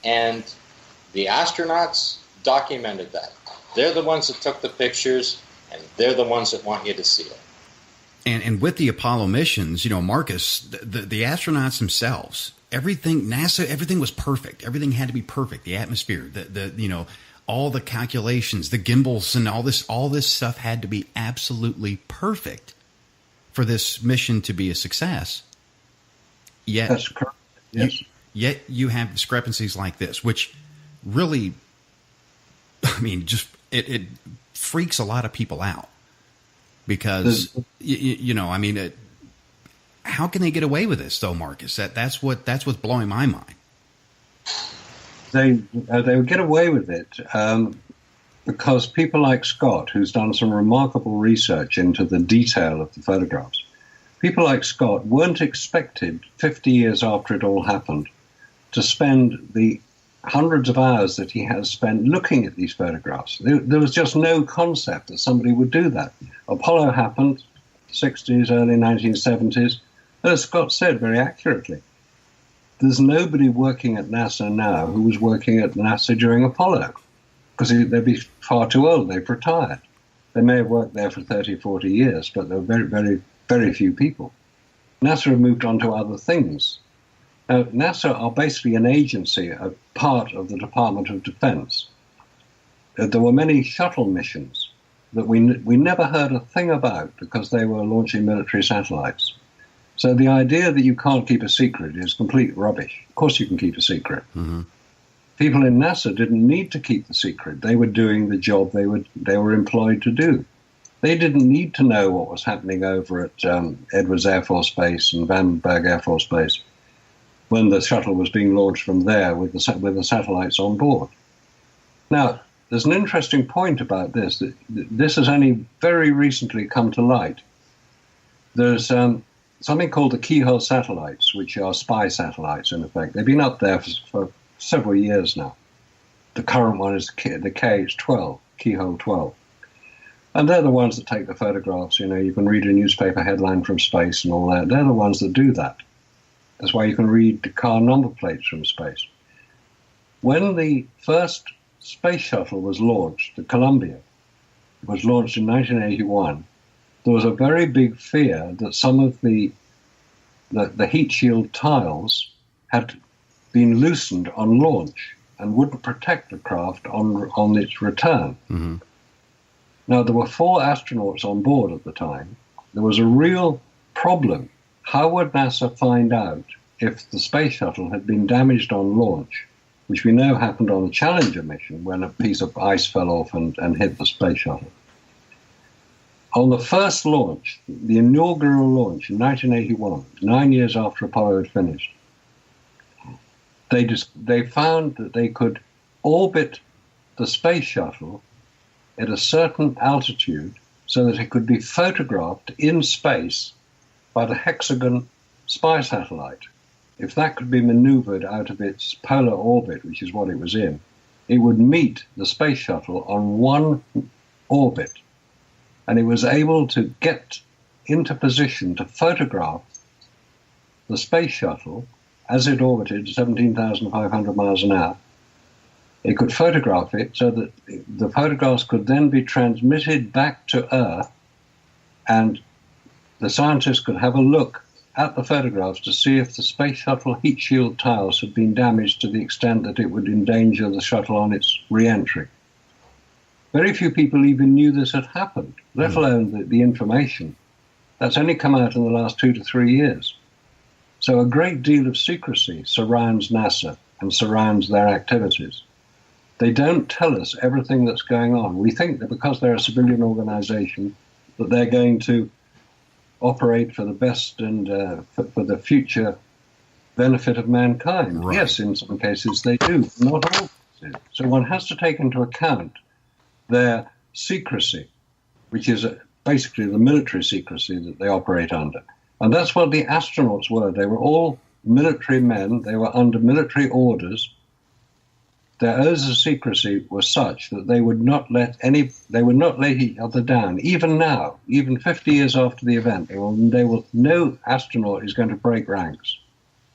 Speaker 8: And the astronauts documented that. They're the ones that took the pictures, and they're the ones that want you to see it.
Speaker 5: And with the Apollo missions, Marcus, the astronauts themselves, NASA, everything was perfect. Everything had to be perfect. The atmosphere, all the calculations, the gimbals, and all this stuff had to be absolutely perfect for this mission to be a success. Yet,
Speaker 9: that's correct. Yes.
Speaker 5: Yet you have discrepancies like this, which really, I mean, just it freaks a lot of people out because, I mean, how can they get away with this, though, Marcus? That's what's blowing my mind.
Speaker 9: They would get away with it because people like Scott, who's done some remarkable research into the detail of the photographs, people like Scott weren't expected 50 years after it all happened to spend the hundreds of hours that he has spent looking at these photographs. There was just no concept that somebody would do that. Apollo happened, 60s, early 1970s. As Scott said very accurately, there's nobody working at NASA now who was working at NASA during Apollo because they'd be far too old. They've retired. They may have worked there for 30, 40 years, but there were very, very, very few people. NASA have moved on to other things. Now, NASA are basically an agency, a part of the Department of Defense. There were many shuttle missions that we never heard a thing about because they were launching military satellites. So the idea that you can't keep a secret is complete rubbish. Of course you can keep a secret. Mm-hmm. People in NASA didn't need to keep the secret. They were doing the job they were employed to do. They didn't need to know what was happening over at Edwards Air Force Base and Vandenberg Air Force Base when the shuttle was being launched from there with the satellites on board. Now, there's an interesting point about this. That this has only very recently come to light. There's something called the keyhole satellites, which are spy satellites, in effect. They've been up there for several years now. The current one is the KH-12, Keyhole 12. And they're the ones that take the photographs. You know, you can read a newspaper headline from space and all that. They're the ones that do that. That's why you can read the car number plates from space. When the first space shuttle was launched, the Columbia, was launched in 1981, there was a very big fear that some of the heat shield tiles had been loosened on launch and wouldn't protect the craft on its return. Mm-hmm. Now, there were 4 astronauts on board at the time. There was a real problem. How would NASA find out if the space shuttle had been damaged on launch, which we know happened on the Challenger mission when a piece of ice fell off and hit the space shuttle? On the first launch, the inaugural launch in 1981, 9 years after Apollo had finished, they found that they could orbit the space shuttle at a certain altitude so that it could be photographed in space by the Hexagon spy satellite. If that could be maneuvered out of its polar orbit, which is what it was in, it would meet the space shuttle on one orbit. And it was able to get into position to photograph the space shuttle as it orbited 17,500 miles an hour. It could photograph it so that the photographs could then be transmitted back to Earth, and the scientists could have a look at the photographs to see if the space shuttle heat shield tiles had been damaged to the extent that it would endanger the shuttle on its re-entry. Very few people even knew this had happened, let alone the information. That's only come out in the last 2 to 3 years. So a great deal of secrecy surrounds NASA and surrounds their activities. They don't tell us everything that's going on. We think that because they're a civilian organization, that they're going to operate for the best and for the future benefit of mankind. Right. Yes, in some cases they do, not all cases. So one has to take into account their secrecy, which is basically the military secrecy that they operate under. And that's what the astronauts were. They were all military men. They were under military orders. Their oaths of secrecy were such that they would not let each other down. Even now, even 50 years after the event, no astronaut is going to break ranks.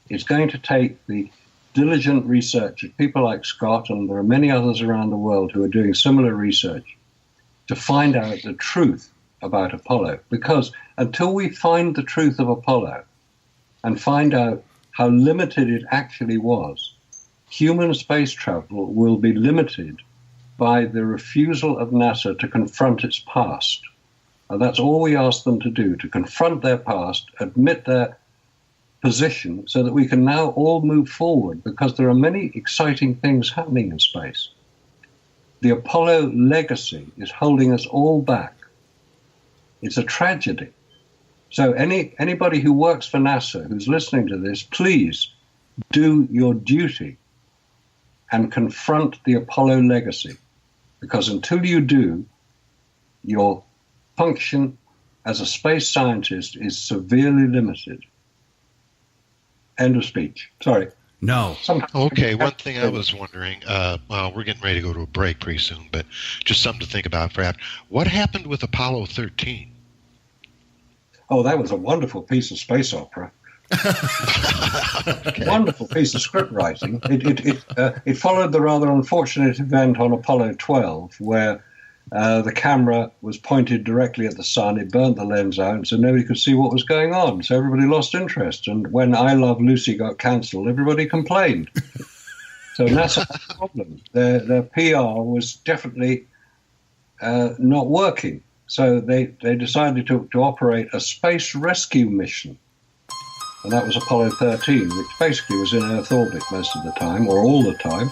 Speaker 9: It's going to take the diligent research of people like Scott, and there are many others around the world who are doing similar research, to find out the truth about Apollo. Because until we find the truth of Apollo and find out how limited it actually was, human space travel will be limited by the refusal of NASA to confront its past. And that's all we ask them to do, to confront their past, admit their position so that we can now all move forward, because there are many exciting things happening in space. The Apollo legacy is holding us all back. It's a tragedy. So anybody who works for NASA who's listening to this, please do your duty and confront the Apollo legacy, because until you do, your function as a space scientist is severely limited. End of speech. Sorry.
Speaker 5: No.
Speaker 6: Okay, one thing I was wondering, well, we're getting ready to go to a break pretty soon, but just something to think about for after. What happened with Apollo 13?
Speaker 9: Oh, that was a wonderful piece of space opera.
Speaker 6: Okay.
Speaker 9: Wonderful piece of script writing. It followed the rather unfortunate event on Apollo 12, where the camera was pointed directly at the sun. It burnt the lens out, so nobody could see what was going on. So everybody lost interest. And when I Love Lucy got cancelled, everybody complained. So NASA had a problem. Their PR was definitely not working. So they decided to operate a space rescue mission. And that was Apollo 13, which basically was in Earth orbit most of the time, or all the time.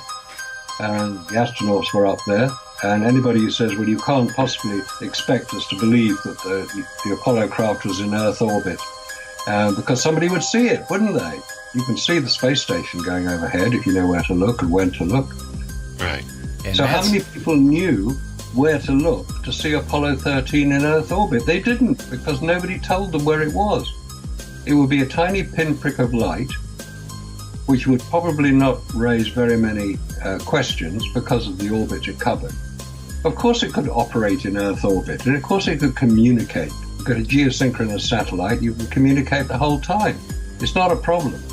Speaker 9: And the astronauts were up there. And anybody who says, well, you can't possibly expect us to believe that the Apollo craft was in Earth orbit, because somebody would see it, wouldn't they? You can see the space station going overhead if you know where to look and when to look.
Speaker 6: Right.
Speaker 5: And
Speaker 9: so how many people knew where to look to see Apollo 13 in Earth orbit? They didn't, because nobody told them where it was. It would be a tiny pinprick of light, which would probably not raise very many questions because of the orbit it covered. Of course it could operate in Earth orbit, and of course it could communicate. You've got a geosynchronous satellite, you can communicate the whole time. It's not a problem.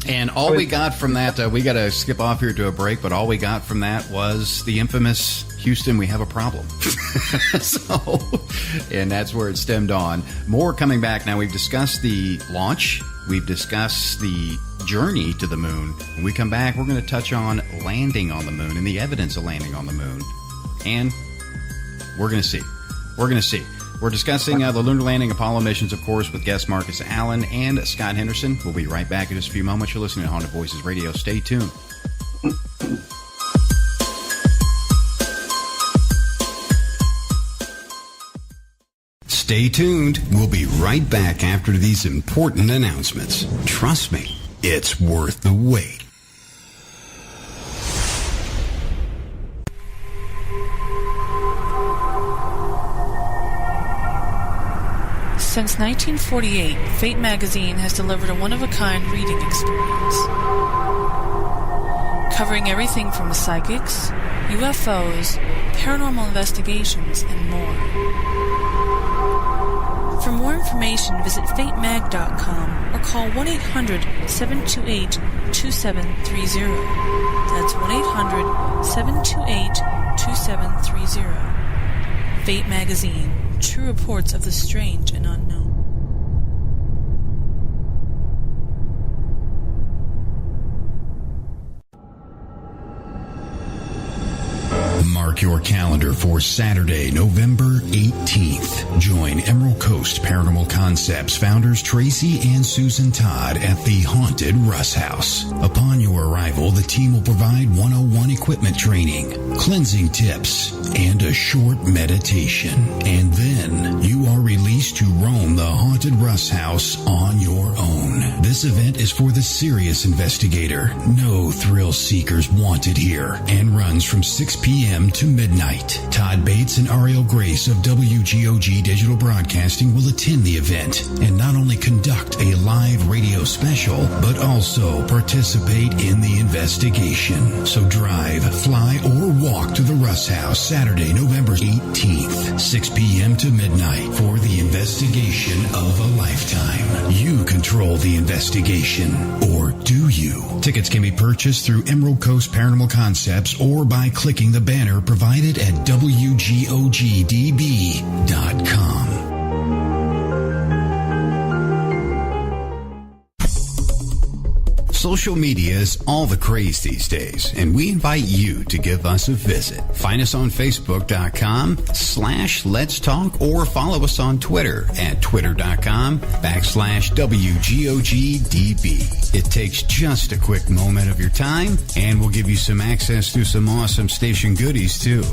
Speaker 5: And all we got from that, we got to skip off here to a break, but all we got from that was the infamous Houston, we have a problem. And that's where it stemmed on. More coming back now. We've discussed the launch. We've discussed the journey to the moon. When we come back, we're going to touch on landing on the moon and the evidence of landing on the moon. And we're going to see. We're discussing the lunar landing Apollo missions, of course, with guest Marcus Allen and Scott Henderson. We'll be right back in just a few moments. You're listening to Haunted Voices Radio. Stay tuned.
Speaker 7: Stay tuned. We'll be right back after these important announcements. Trust me, it's worth the wait.
Speaker 20: Since 1948, Fate magazine has delivered a one-of-a-kind reading experience, covering everything from psychics, UFOs, paranormal investigations, and more. For more information, visit fatemag.com or call 1-800-728-2730. That's 1-800-728-2730. Fate magazine. True reports of the strange and unknown.
Speaker 7: Mark your calendar for Saturday, November 18th. Join Emerald Coast Paranormal Concepts founders Tracy and Susan Todd at the Haunted Russ House. Upon your arrival, the team will provide 101 equipment training, cleansing tips, and a short meditation. And then you are released to roam the Haunted Russ House on your own. This event is for the serious investigator. No thrill seekers wanted here, and runs from 6 p.m. to midnight. Todd Bates and Ariel Grace of WGOG Digital Broadcasting will attend the event and not only conduct a live radio special, but also participate in the investigation. So drive, fly, or walk to the Russ House Saturday, November 18th, 6 p.m. to midnight for the investigation of a lifetime. You control the investigation, or do you? Tickets can be purchased through Emerald Coast Paranormal Concepts or by clicking the banner provided at WGOGDB.com. Social media is all the craze these days, and we invite you to give us a visit. Find us on Facebook.com/Let's Talk or follow us on Twitter at Twitter.com/WGOGDB. It takes just a quick moment of your time, and we'll give you some access to some awesome station goodies, too.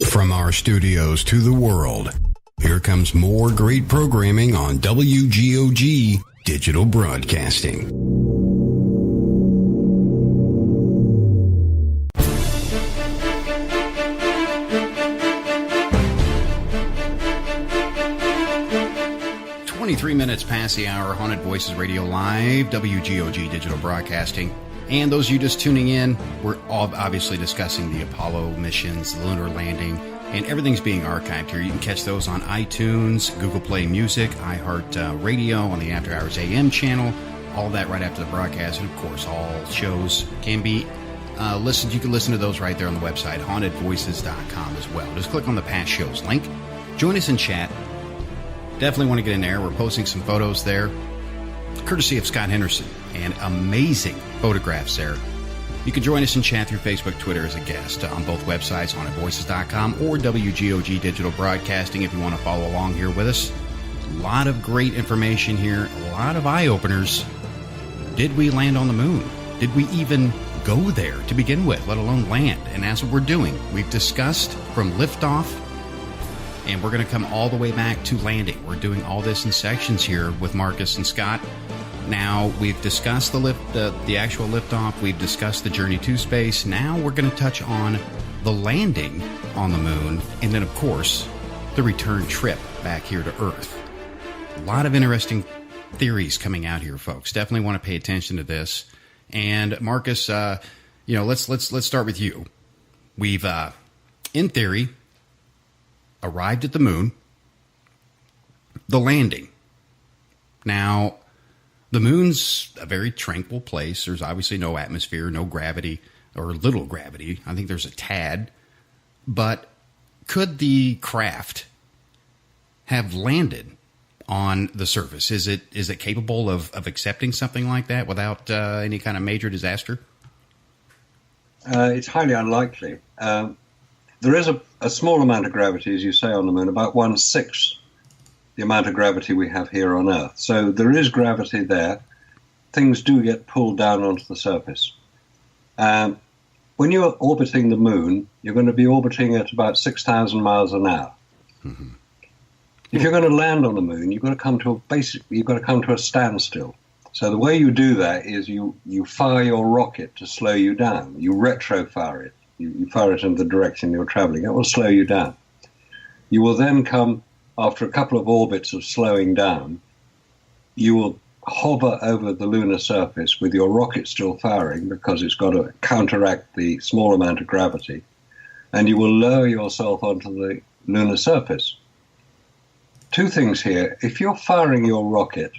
Speaker 7: From our studios to the world, here comes more great programming on WGOG Digital Broadcasting.
Speaker 5: Minutes past the hour, Haunted Voices Radio Live, WGOG Digital Broadcasting. And those of you just tuning in, we're obviously discussing the Apollo missions, the lunar landing, and everything's being archived here. You can catch those on iTunes, Google Play Music, iHeart Radio, on the After Hours AM channel, all that right after the broadcast. And of course, all shows can be listened. You can listen to those right there on the website, hauntedvoices.com as well. Just click on the past shows link. Join us in chat. Definitely want to get in there. We're posting some photos there, courtesy of Scott Henderson, and amazing photographs there. You can join us in chat through Facebook, Twitter as a guest on both websites, hauntedvoices.com or WGOG Digital Broadcasting if you want to follow along here with us. A lot of great information here, a lot of eye-openers. Did we land on the moon? Did we even go there to begin with, let alone land? And that's what we're doing. We've discussed from liftoff, and we're going to come all the way back to landing. We're doing all this in sections here with Marcus and Scott. Now, we've discussed the actual liftoff. We've discussed the journey to space. Now we're going to touch on the landing on the moon. And then, of course, the return trip back here to Earth. A lot of interesting theories coming out here, folks. Definitely want to pay attention to this. And Marcus, let's start with you. We've, in theory, arrived at the moon, the landing. Now, the moon's a very tranquil place. There's obviously no atmosphere, no gravity, or little gravity. I think there's a tad. But could the craft have landed on the surface? Is it capable of accepting something like that without any kind of major disaster?
Speaker 9: It's highly unlikely. There is a small amount of gravity, as you say, on the moon, about 1/6 the amount of gravity we have here on Earth. So there is gravity there. Things do get pulled down onto the surface. When you're orbiting the moon, you're going to be orbiting at about 6,000 miles an hour. Mm-hmm. If you're going to land on the moon, you've got to come to a standstill. So the way you do that is you fire your rocket to slow you down. You retro-fire it. You fire it in the direction you're traveling. It will slow you down. You will then come, after a couple of orbits of slowing down, you will hover over the lunar surface with your rocket still firing because it's got to counteract the small amount of gravity, and you will lower yourself onto the lunar surface. Two things here. If you're firing your rocket,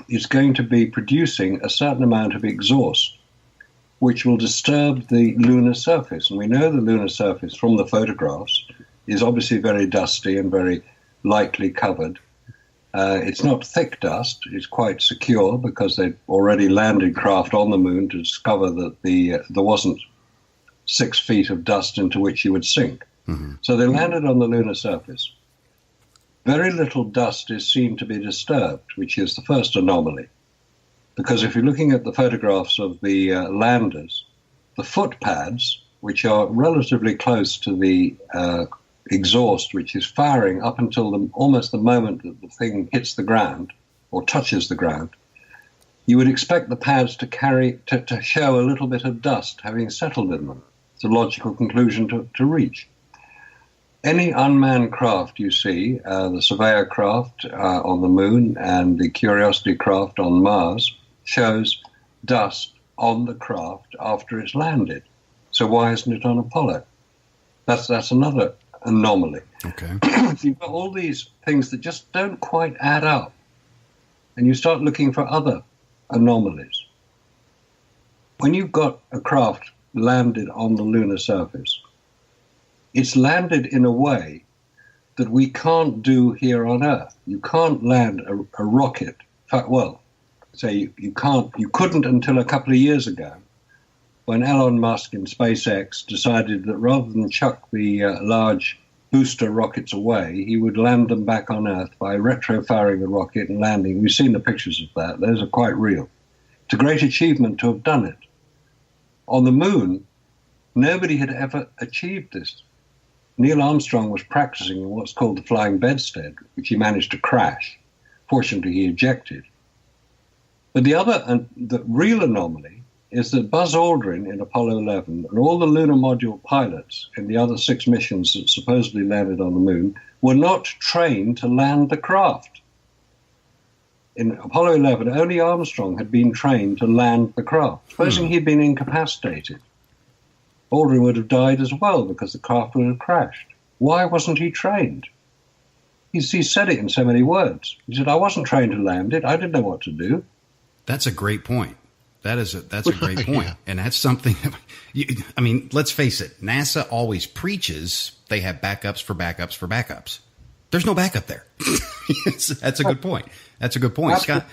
Speaker 9: it's going to be producing a certain amount of exhaust, which will disturb the lunar surface. And we know the lunar surface from the photographs is obviously very dusty and very lightly covered. It's not thick dust. It's quite secure because they'd already landed craft on the moon to discover that there wasn't 6 feet of dust into which you would sink. Mm-hmm. So they landed on the lunar surface. Very little dust is seen to be disturbed, which is the first anomaly. Because if you're looking at the photographs of the landers, the foot pads, which are relatively close to the exhaust, which is firing up until almost the moment that the thing hits the ground or touches the ground, you would expect the pads to show a little bit of dust having settled in them. It's a logical conclusion to reach. Any unmanned craft you see, the Surveyor craft on the moon and the Curiosity craft on Mars, shows dust on the craft after it's landed. So why isn't it on Apollo? That's another anomaly.
Speaker 5: Okay.
Speaker 9: You've got all these things that just don't quite add up. And you start looking for other anomalies. When you've got a craft landed on the lunar surface, it's landed in a way that we can't do here on Earth. You can't land a rocket. In fact, well, say you couldn't until a couple of years ago, when Elon Musk in SpaceX decided that rather than chuck the large booster rockets away, he would land them back on Earth by retrofiring the rocket and landing. We've seen the pictures of that. Those are quite real. It's a great achievement to have done it. On the moon, nobody had ever achieved this. Neil Armstrong was practicing in what's called the flying bedstead, which he managed to crash. Fortunately, he ejected. But the real anomaly is that Buzz Aldrin in Apollo 11 and all the lunar module pilots in the other 6 missions that supposedly landed on the moon were not trained to land the craft. In Apollo 11, only Armstrong had been trained to land the craft. Supposing he'd been incapacitated, Aldrin would have died as well because the craft would have crashed. Why wasn't he trained? He said it in so many words. He said, I wasn't trained to land it. I didn't know what to do.
Speaker 5: That's a great point. That's a great point. Yeah. And that's something, I mean, let's face it. NASA always preaches they have backups for backups for backups. There's no backup there. That's a good point. That's a good point, Scott.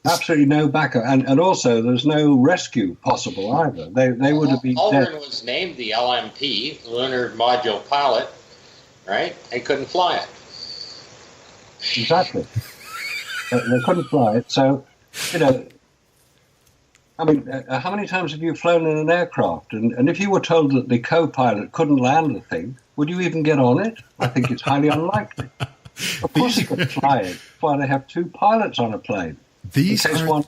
Speaker 9: Absolutely no backup. And also, there's no rescue possible either. They would have been dead.
Speaker 8: Aldrin was named the LMP, Lunar Module Pilot, right? They couldn't fly it.
Speaker 9: Exactly. They couldn't fly it. So, I mean, how many times have you flown in an aircraft? And if you were told that the co-pilot couldn't land the thing, would you even get on it? I think it's highly unlikely. Of course you could fly it. That's why they have 2 pilots on a plane. In case one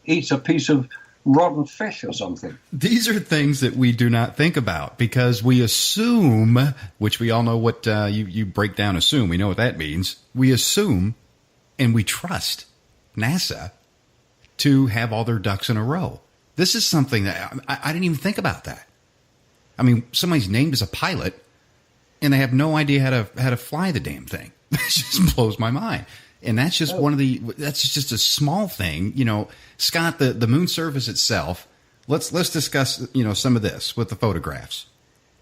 Speaker 9: eats a piece of rotten fish or something.
Speaker 5: These are things that we do not think about because we assume, which we all know what you break down assume. We know what that means. We assume and we trust NASA to have all their ducks in a row. This is something that I didn't even think about that. I mean, somebody's named as a pilot and they have no idea how to fly the damn thing. It just blows my mind. And that's just that's just a small thing. Scott, the moon surface itself, let's discuss, some of this with the photographs.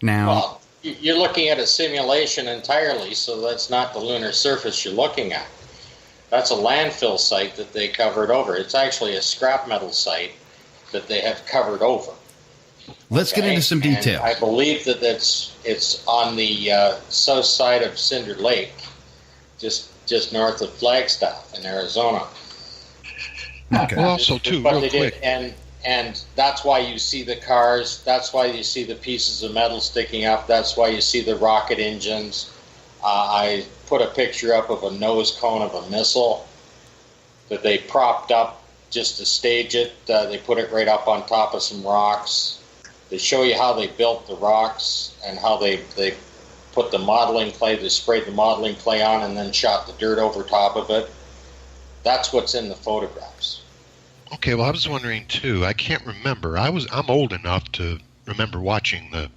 Speaker 5: Now,
Speaker 8: well, you're looking at a simulation entirely, so that's not the lunar surface you're looking at. That's a landfill site that they covered over. It's actually a scrap metal site that they have covered over.
Speaker 5: Let's get into some details.
Speaker 8: I believe that it's on the south side of Cinder Lake, just north of Flagstaff in Arizona.
Speaker 6: Okay. Well, also too, real quick.
Speaker 8: And that's why you see the cars. That's why you see the pieces of metal sticking up. That's why you see the rocket engines. I put a picture up of a nose cone of a missile that they propped up just to stage it. They put it right up on top of some rocks. They show you how they built the rocks and how they put the modeling clay, they sprayed the modeling clay on and then shot the dirt over top of it. That's what's in the photographs.
Speaker 6: Okay, well, I was wondering, too. I can't remember. I'm old enough to remember watching the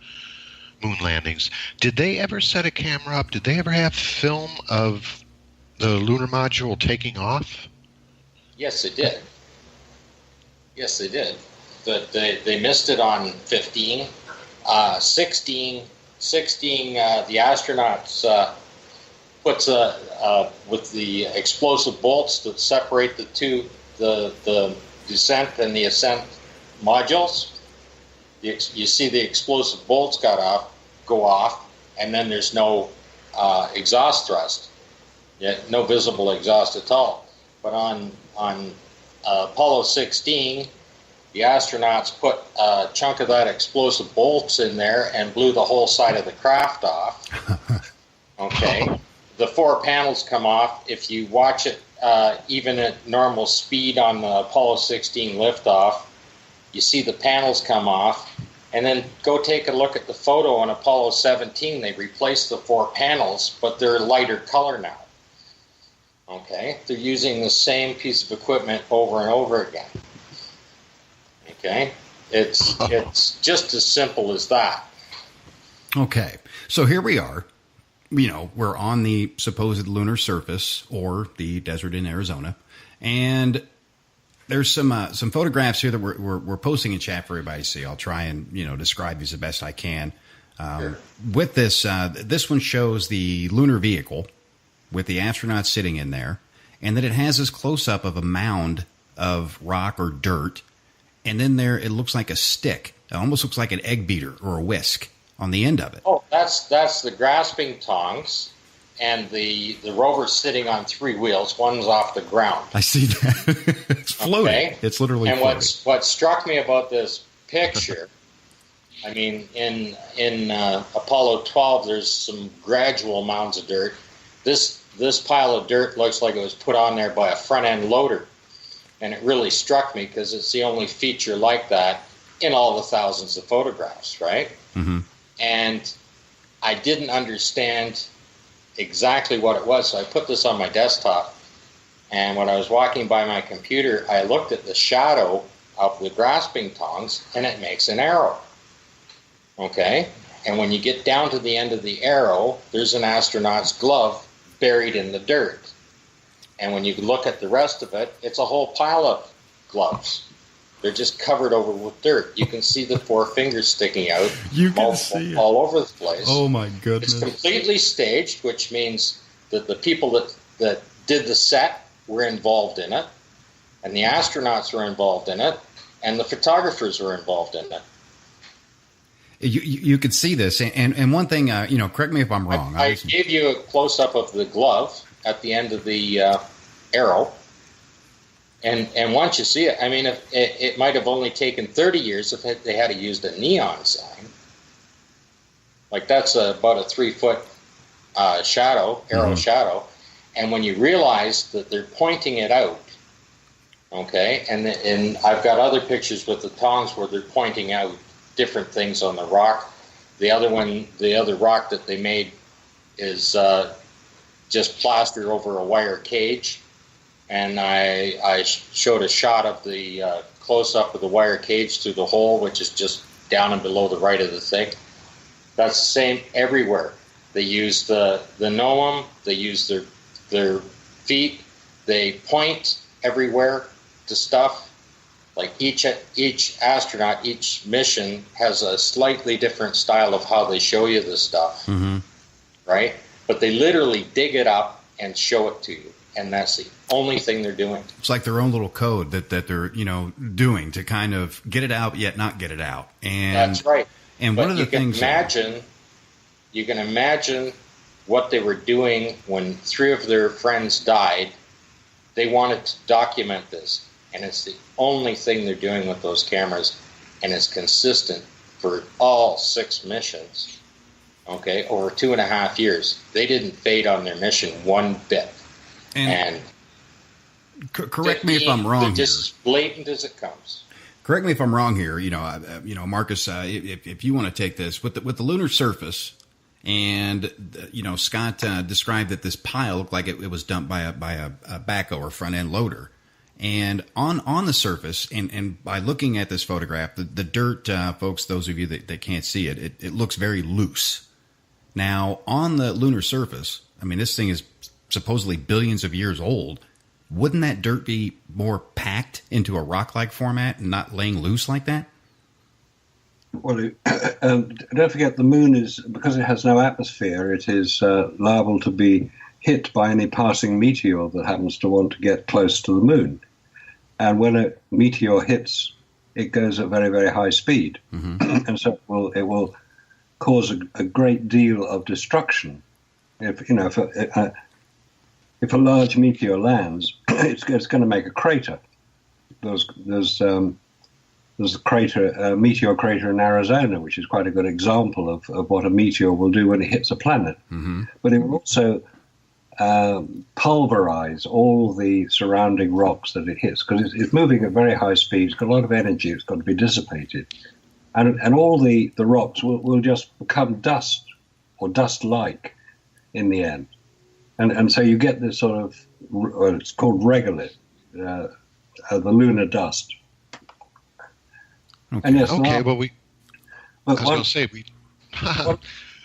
Speaker 6: moon landings. Did they ever set a camera up? Did they ever have film of the lunar module taking off?
Speaker 8: Yes, they did. Yes, they did. But they missed it on 15. 16, the astronauts puts with the explosive bolts that separate the two, the descent and the ascent modules. You see the explosive bolts go off, and then there's no exhaust thrust, yet no visible exhaust at all. But on Apollo 16, the astronauts put a chunk of that explosive bolts in there and blew the whole side of the craft off. Okay. The 4 panels come off. If you watch it even at normal speed on the Apollo 16 liftoff, you see the panels come off. And then go take a look at the photo on Apollo 17. They replaced the 4 panels, but they're lighter color now. Okay? They're using the same piece of equipment over and over again. Okay? It's just as simple as that.
Speaker 5: Okay. So here we are. We're on the supposed lunar surface or the desert in Arizona. And there's some photographs here that we're posting in chat for everybody to see. I'll try and, describe these the best I can.
Speaker 8: Sure.
Speaker 5: With this one shows the lunar vehicle with the astronauts sitting in there. And then it has this close-up of a mound of rock or dirt, and then it looks like a stick. It almost looks like an egg beater or a whisk on the end of it.
Speaker 8: Oh, that's the grasping tongs, and the rover's sitting on 3 wheels. One's off the ground.
Speaker 5: I see that. It's floating. Okay? It's literally
Speaker 8: and
Speaker 5: floating.
Speaker 8: What struck me about this picture, I mean, in Apollo 12, there's some gradual mounds of dirt. This pile of dirt looks like it was put on there by a front-end loader. And it really struck me because it's the only feature like that in all the thousands of photographs, right?
Speaker 5: Mm-hmm.
Speaker 8: And I didn't understand exactly what it was, so I put this on my desktop. And when I was walking by my computer, I looked at the shadow of the grasping tongs, and it makes an arrow. Okay? And when you get down to the end of the arrow, there's an astronaut's glove buried in the dirt. And when you look at the rest of it, it's a whole pile of gloves. They're just covered over with dirt. You can see the 4 fingers sticking out.
Speaker 5: You can see it
Speaker 8: all over the place.
Speaker 5: Oh my goodness!
Speaker 8: It's completely staged, which means that the people that did the set were involved in it, and the astronauts were involved in it, and the photographers were involved in it.
Speaker 5: You could see this, and one thing, correct me if I'm wrong.
Speaker 8: I gave you a close-up of the glove at the end of the arrow, and once you see it, I mean, it might have only taken 30 years if they had used a neon sign. Like, that's about a 3-foot arrow shadow, and when you realize that they're pointing it out, okay, and I've got other pictures with the tongs where they're pointing out different things on the rock. The other rock that they made is just plastered over a wire cage, and I showed a shot of the close-up of the wire cage through the hole, which is just down and below the right of the thing. That's the same everywhere. They use the gnome, they use their feet, they point everywhere to stuff. Like each astronaut, each mission has a slightly different style of how they show you this stuff, right? But they literally dig it up and show it to you, and that's the only thing they're doing.
Speaker 5: It's like their own little code that they're doing to kind of get it out yet not get it out. And
Speaker 8: that's right.
Speaker 5: And one of the things
Speaker 8: you can imagine what they were doing when 3 of their friends died. They wanted to document this. And it's the only thing they're doing with those cameras, and it's consistent for all 6 missions, okay, over 2.5 years. They didn't fade on their mission one bit. And
Speaker 5: correct me if I'm wrong.
Speaker 8: Just as blatant as it comes.
Speaker 5: Correct me if I'm wrong here. Marcus, if you want to take this with the lunar surface, and Scott described that this pile looked like it was dumped by a backhoe or front end loader. And on the surface, and by looking at this photograph, the dirt, folks, those of you that can't see it, it looks very loose. Now, on the lunar surface, I mean, this thing is supposedly billions of years old. Wouldn't that dirt be more packed into a rock-like format and not laying loose like that?
Speaker 9: Well, don't forget the moon is, because it has no atmosphere, it is liable to be hit by any passing meteor that happens to want to get close to the moon. And when a meteor hits, it goes at very, very high speed. And so it will cause a great deal of destruction. If a large meteor lands, it's going to make a crater. There's a meteor crater in Arizona, which is quite a good example of what a meteor will do when it hits a planet. But it will also pulverize all the surrounding rocks that it hits, because it's moving at very high speed. It's got a lot of energy. It's got to be dissipated, and all the rocks will just become dust or dust-like in the end, and so you get this sort of, it's called regolith, the lunar dust.
Speaker 5: Okay.
Speaker 9: And yes,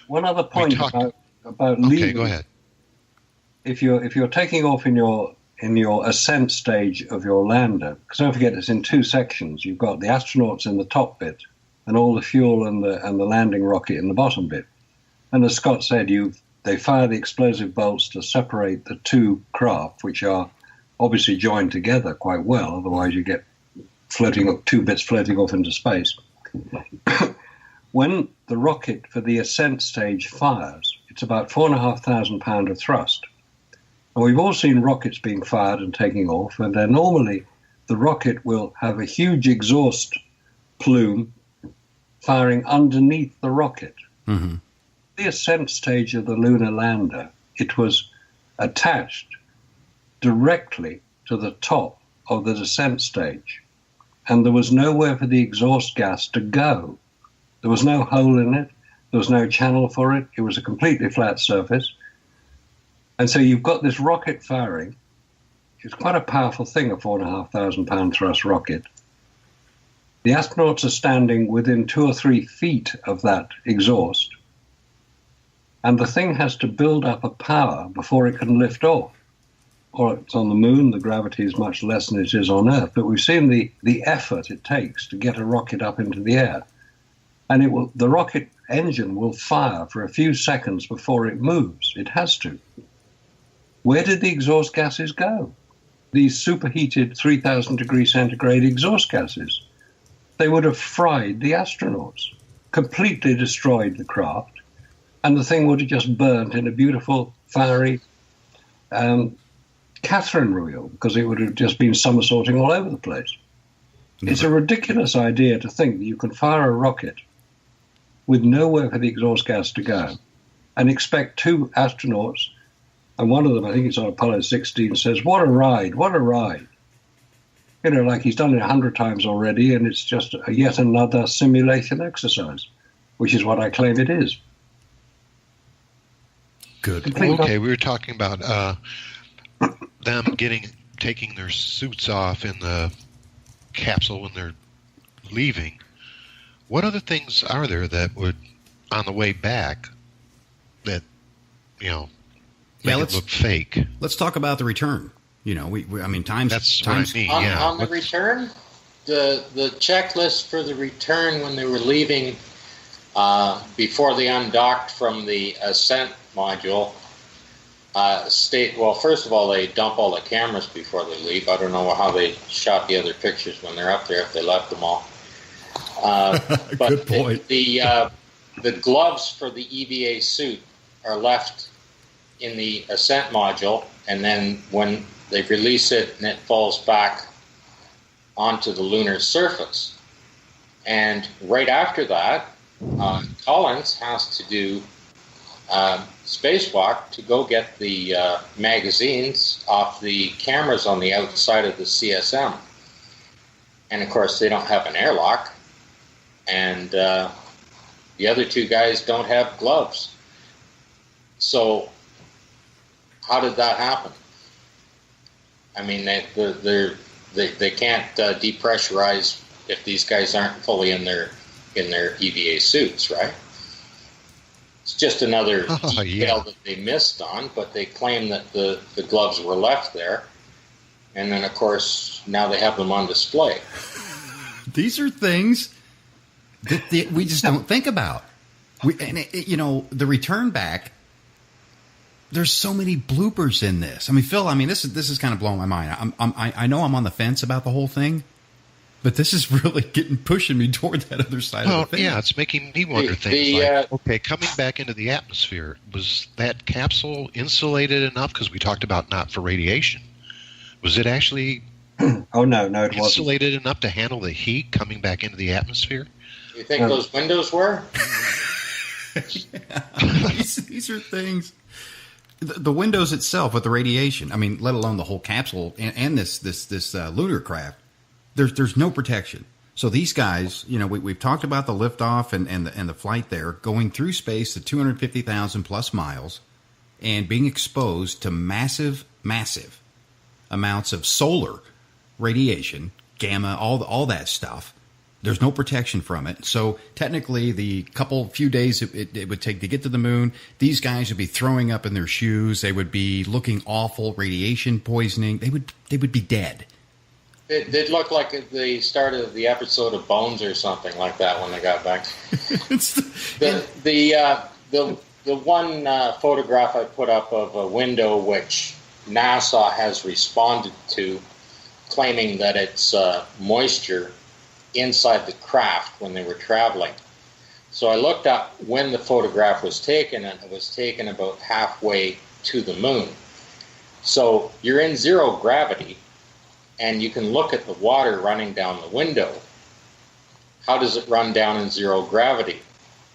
Speaker 9: one other point about leaving.
Speaker 6: Okay, go ahead.
Speaker 9: If you're taking off in your ascent stage of your lander, because don't forget it's in 2 sections. You've got the astronauts in the top bit, and all the fuel and the landing rocket in the bottom bit. And as Scott said, they fire the explosive bolts to separate the 2 craft, which are obviously joined together quite well, otherwise you get two bits floating off into space. When the rocket for the ascent stage fires, it's about 4,500 pounds of thrust. And we've all seen rockets being fired and taking off, and then normally the rocket will have a huge exhaust plume firing underneath the rocket.
Speaker 5: Mm-hmm.
Speaker 9: The ascent stage of the lunar lander, it was attached directly to the top of the descent stage, and there was nowhere for the exhaust gas to go. There was no hole in it. There was no channel for it. It was a completely flat surface. And so you've got this rocket firing. It's quite a powerful thing, a 4,500 pound thrust rocket. The astronauts are standing within 2 or 3 feet of that exhaust, and the thing has to build up a power before it can lift off. Or it's on the moon, the gravity is much less than it is on Earth, but we've seen the effort it takes to get a rocket up into the air. And the rocket engine will fire for a few seconds before it moves. It has to. Where did the exhaust gases go? These superheated 3,000 degrees centigrade exhaust gases. They would have fried the astronauts, completely destroyed the craft, and the thing would have just burnt in a beautiful, fiery Catherine wheel, because it would have just been somersaulting all over the place. It's a ridiculous idea to think that you can fire a rocket with nowhere for the exhaust gas to go and expect 2 astronauts, and one of them, I think it's on Apollo 16, says, "What a ride, what a ride." You know, like he's done it 100 times already, and it's just yet another simulation exercise, which is what I claim it is.
Speaker 5: Good.
Speaker 6: Okay, we were talking about them taking their suits off in the capsule when they're leaving. What other things are there that would, on the way back, that, make it look fake?
Speaker 5: Let's talk about the return. Times.
Speaker 6: That's what I mean.
Speaker 8: On the return, the checklist for the return when they were leaving before they undocked from the ascent module first of all, they dump all the cameras before they leave. I don't know how they shot the other pictures when they're up there, if they left them all. But
Speaker 5: good point.
Speaker 8: The gloves for the EVA suit are left in the ascent module, and then when they release it and it falls back onto the lunar surface. And right after that, Collins has to do spacewalk to go get the magazines off the cameras on the outside of the CSM. And of course, they don't have an airlock, and the other 2 guys don't have gloves. So how did that happen? I mean, they can't depressurize if these guys aren't fully in their EVA suits, right? It's just another detail that they missed on, but they claim that the gloves were left there. And then, of course, now they have them on display.
Speaker 5: These are things that we just don't think about. The return back, there's so many bloopers in this. I mean, Phil, this is kind of blowing my mind. I know I'm on the fence about the whole thing, but this is really pushing me toward that other side of the fence.
Speaker 6: Yeah, it's making me wonder things like, coming back into the atmosphere, was that capsule insulated enough? Because we talked about not for radiation. Was it actually
Speaker 9: it wasn't
Speaker 6: insulated enough to handle the heat coming back into the atmosphere?
Speaker 8: You think those windows were?
Speaker 5: These are things. The windows itself with the radiation, let alone the whole capsule and this lunar craft, there's no protection. So these guys, we've talked about the liftoff and the flight there, going through space to 250,000 plus miles and being exposed to massive amounts of solar radiation, gamma, all that stuff. There's no protection from it. So technically, the few days it would take to get to the moon, these guys would be throwing up in their shoes. They would be looking awful, radiation poisoning. They would be dead.
Speaker 8: It looked like the start of the episode of Bones or something like that when they got back. The one photograph I put up of a window which NASA has responded to, claiming that it's moisture inside the craft when they were traveling. So I looked up when the photograph was taken, and it was taken about halfway to the moon. So you're in zero gravity, and you can look at the water running down the window. How does it run down in zero gravity?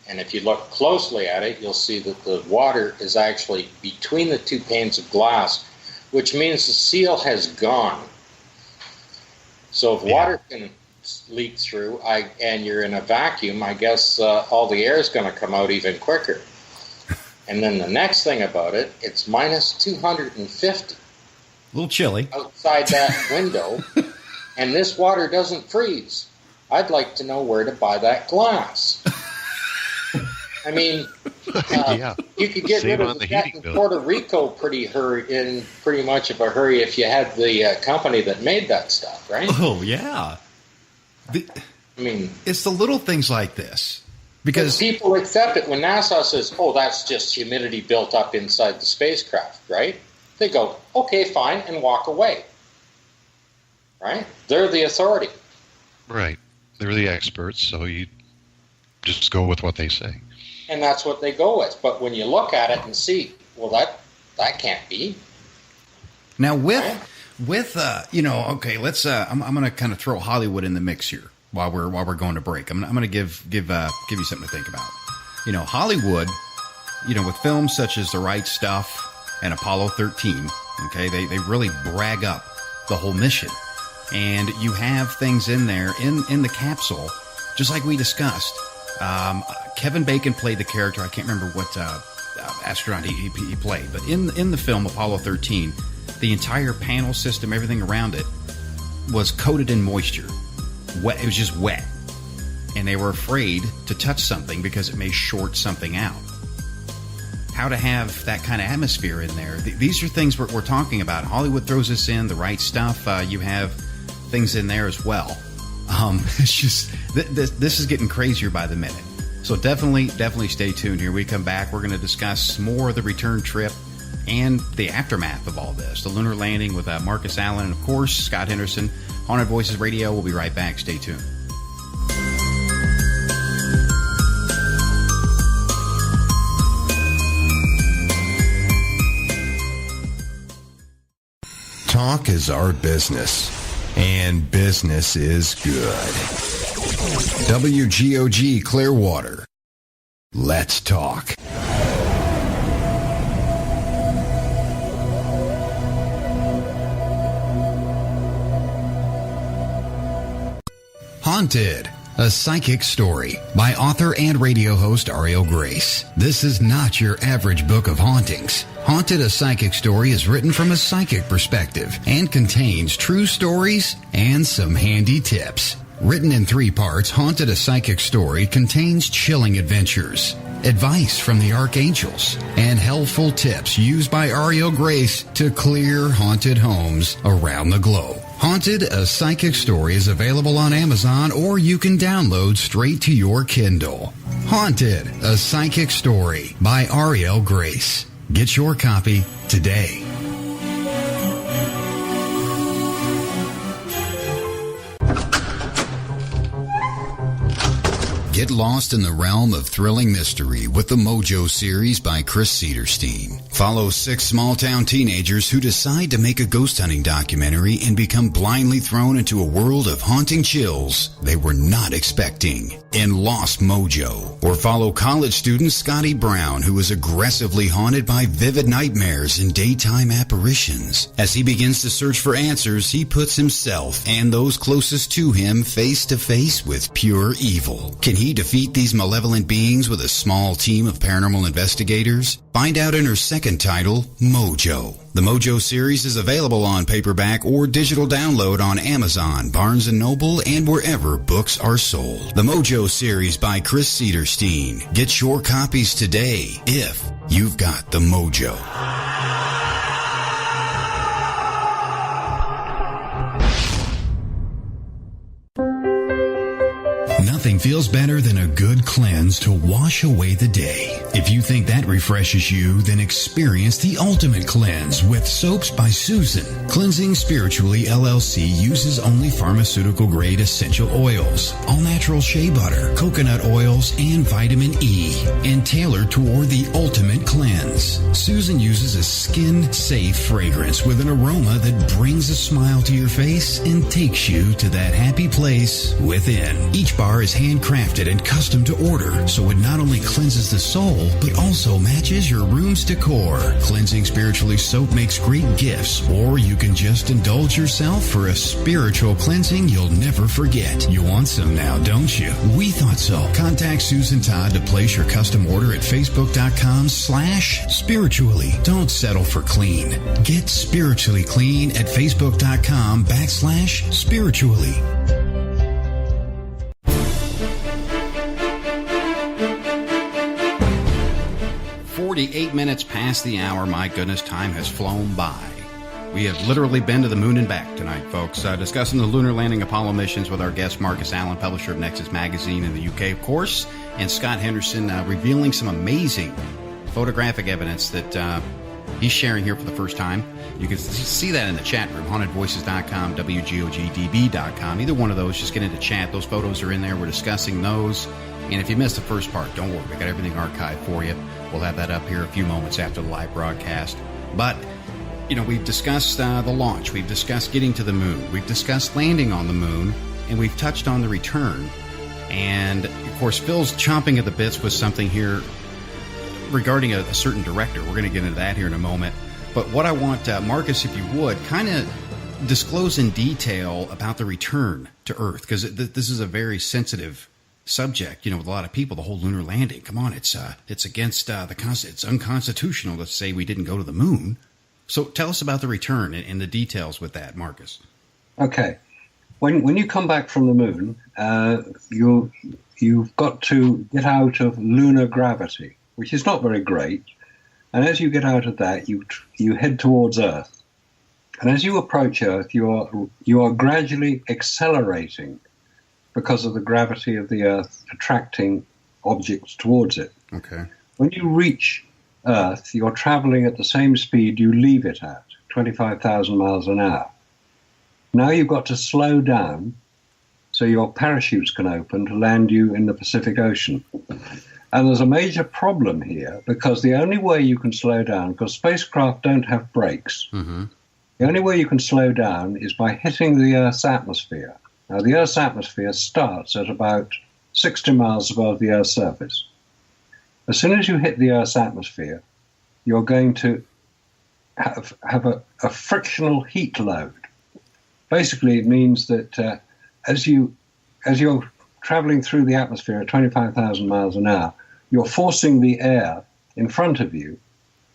Speaker 8: And if you look closely at it, you'll see that the water is actually between the two panes of glass, which means the seal has gone. So if water can leak through and you're in a vacuum, I guess all the air is going to come out even quicker. And then the next thing about it, it's minus 250.
Speaker 5: A little chilly.
Speaker 8: Outside that window, and this water doesn't freeze. I'd like to know where to buy that glass. I mean, you could get rid of that in Puerto Rico pretty much of a hurry if you had the company that made that stuff, right?
Speaker 5: Oh, yeah. It's the little things like this. Because
Speaker 8: people accept it when NASA says, oh, that's just humidity built up inside the spacecraft, right? They go, okay, fine, and walk away. Right? They're the authority.
Speaker 6: Right. They're the experts, so you just go with what they say.
Speaker 8: And that's what they go with. But when you look at it and see, well, that can't be.
Speaker 5: Now, okay, let's. I'm going to kind of throw Hollywood in the mix here while we're going to break. I'm going to give you something to think about. Hollywood, with films such as The Right Stuff and Apollo 13, okay, they really brag up the whole mission, and you have things in there in the capsule, just like we discussed. Kevin Bacon played the character. I can't remember what astronaut he played, but in the film Apollo 13, the entire panel system, everything around it, was coated in moisture. Wet. It was just wet, and they were afraid to touch something because it may short something out. How to have that kind of atmosphere in there? These are things we're talking about. Hollywood throws us in The Right Stuff. You have things in there as well. It's just this is getting crazier by the minute. So definitely stay tuned here. When we come back, we're going to discuss more of the return trip and the aftermath of all this. The lunar landing with Marcus Allen and, of course, Scott Henderson. Haunted Voices Radio. We'll be right back. Stay tuned.
Speaker 7: Talk is our business, and business is good. WGOG Clearwater. Let's talk. Haunted, a psychic story by author and radio host Ariel Grace. This is not your average book of hauntings. Haunted, a psychic story is written from a psychic perspective and contains true stories and some handy tips. Written in 3 parts, Haunted, a psychic story contains chilling adventures, advice from the archangels, and helpful tips used by Ariel Grace to clear haunted homes around the globe. Haunted, a psychic story is available on Amazon, or you can download straight to your Kindle. Haunted, a psychic story by Ariel Grace. Get your copy today. Get lost in the realm of thrilling mystery with the Mojo series by Chris Cedarstein. Follow 6 small-town teenagers who decide to make a ghost hunting documentary and become blindly thrown into a world of haunting chills they were not expecting in Lost Mojo. Or follow college student Scotty Brown, who is aggressively haunted by vivid nightmares and daytime apparitions. As he begins to search for answers, he puts himself and those closest to him face to face with pure evil. Can he defeat these malevolent beings with a small team of paranormal investigators? Find out in her second title, Mojo. The Mojo series is available on paperback or digital download on Amazon, Barnes & Noble, and wherever books are sold. The Mojo series by Chris Cedarstein. Get your copies today if you've got the Mojo. Nothing feels better than a good cleanse to wash away the day. If you think that refreshes you, then experience the ultimate cleanse with Soaps by Susan. Cleansing Spiritually LLC uses only pharmaceutical-grade essential oils, all-natural shea butter, coconut oils, and vitamin E, and tailored toward the ultimate cleanse. Susan uses a skin-safe fragrance with an aroma that brings a smile to your face and takes you to that happy place within. Each bar is handcrafted and custom to order, so it not only cleanses the soul, but also matches your room's decor. Cleansing Spiritually soap makes great gifts, or you can just indulge yourself for a spiritual cleansing you'll never forget. You want some now, don't you? We thought so. Contact Susan Todd to place your custom order at facebook.com/spiritually. Don't settle for clean. Get spiritually clean at facebook.com/spiritually.
Speaker 5: 48 minutes past the hour. My goodness, time has flown by. We have literally been to the moon and back tonight, folks, discussing the lunar landing Apollo missions with our guest Marcus Allen, publisher of Nexus Magazine in the UK, of course, and Scott Henderson, revealing some amazing photographic evidence that he's sharing here for the first time. You can see that in the chat room, hauntedvoices.com, wgogdb.com. Either one of those, just get into chat. Those photos are in there. We're discussing those. And if you missed the first part, don't worry. We got everything archived for you. We'll have that up here a few moments after the live broadcast. But, you know, we've discussed the launch. We've discussed getting to the moon. We've discussed landing on the moon. And we've touched on the return. And, of course, Phil's chomping at the bits with something here regarding a certain director. We're going to get into that here in a moment. But what I want, Marcus, if you would, kind of disclose in detail about the return to Earth, because this is a very sensitive subject, you know, with a lot of people. The whole lunar landing. Come on, it's against it's unconstitutional to say we didn't go to the moon. So tell us about the return and the details with that, Marcus.
Speaker 9: Okay, when you come back from the moon, you've got to get out of lunar gravity, which is not very great. And as you get out of that, you head towards Earth. And as you approach Earth, you are gradually accelerating because of the gravity of the Earth attracting objects towards it.
Speaker 5: Okay.
Speaker 9: When you reach Earth, you're traveling at the same speed you leave it at, 25,000 miles an hour. Now you've got to slow down so your parachutes can open to land you in the Pacific Ocean. And there's a major problem here, because the only way you can slow down, because spacecraft don't have brakes, the only way you can slow down is by hitting the Earth's atmosphere. Now, the Earth's atmosphere starts at about 60 miles above the Earth's surface. As soon as you hit the Earth's atmosphere, you're going to have a frictional heat load. Basically, it means that as you're traveling through the atmosphere at 25,000 miles an hour, you're forcing the air in front of you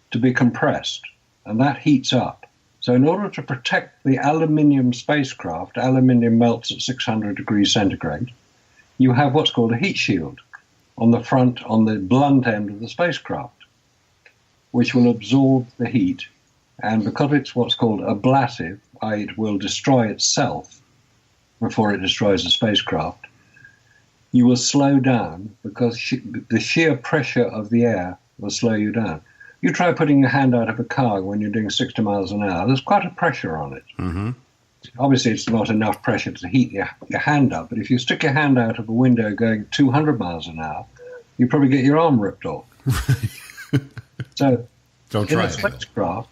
Speaker 9: to be compressed, and that heats up. So in order to protect the aluminium spacecraft, aluminium melts at 600 degrees centigrade, you have what's called a heat shield on the front, on the blunt end of the spacecraft, which will absorb the heat. And because it's what's called ablative, i.e. it will destroy itself before it destroys the spacecraft, you will slow down because the sheer pressure of the air will slow you down. You try putting your hand out of a car when you're doing 60 miles an hour. There's quite a pressure on it.
Speaker 5: Mm-hmm.
Speaker 9: Obviously, it's not enough pressure to heat your hand up, but if you stick your hand out of a window going 200 miles an hour, you probably get your arm ripped off. So,
Speaker 5: don't
Speaker 9: in
Speaker 5: try
Speaker 9: a spacecraft,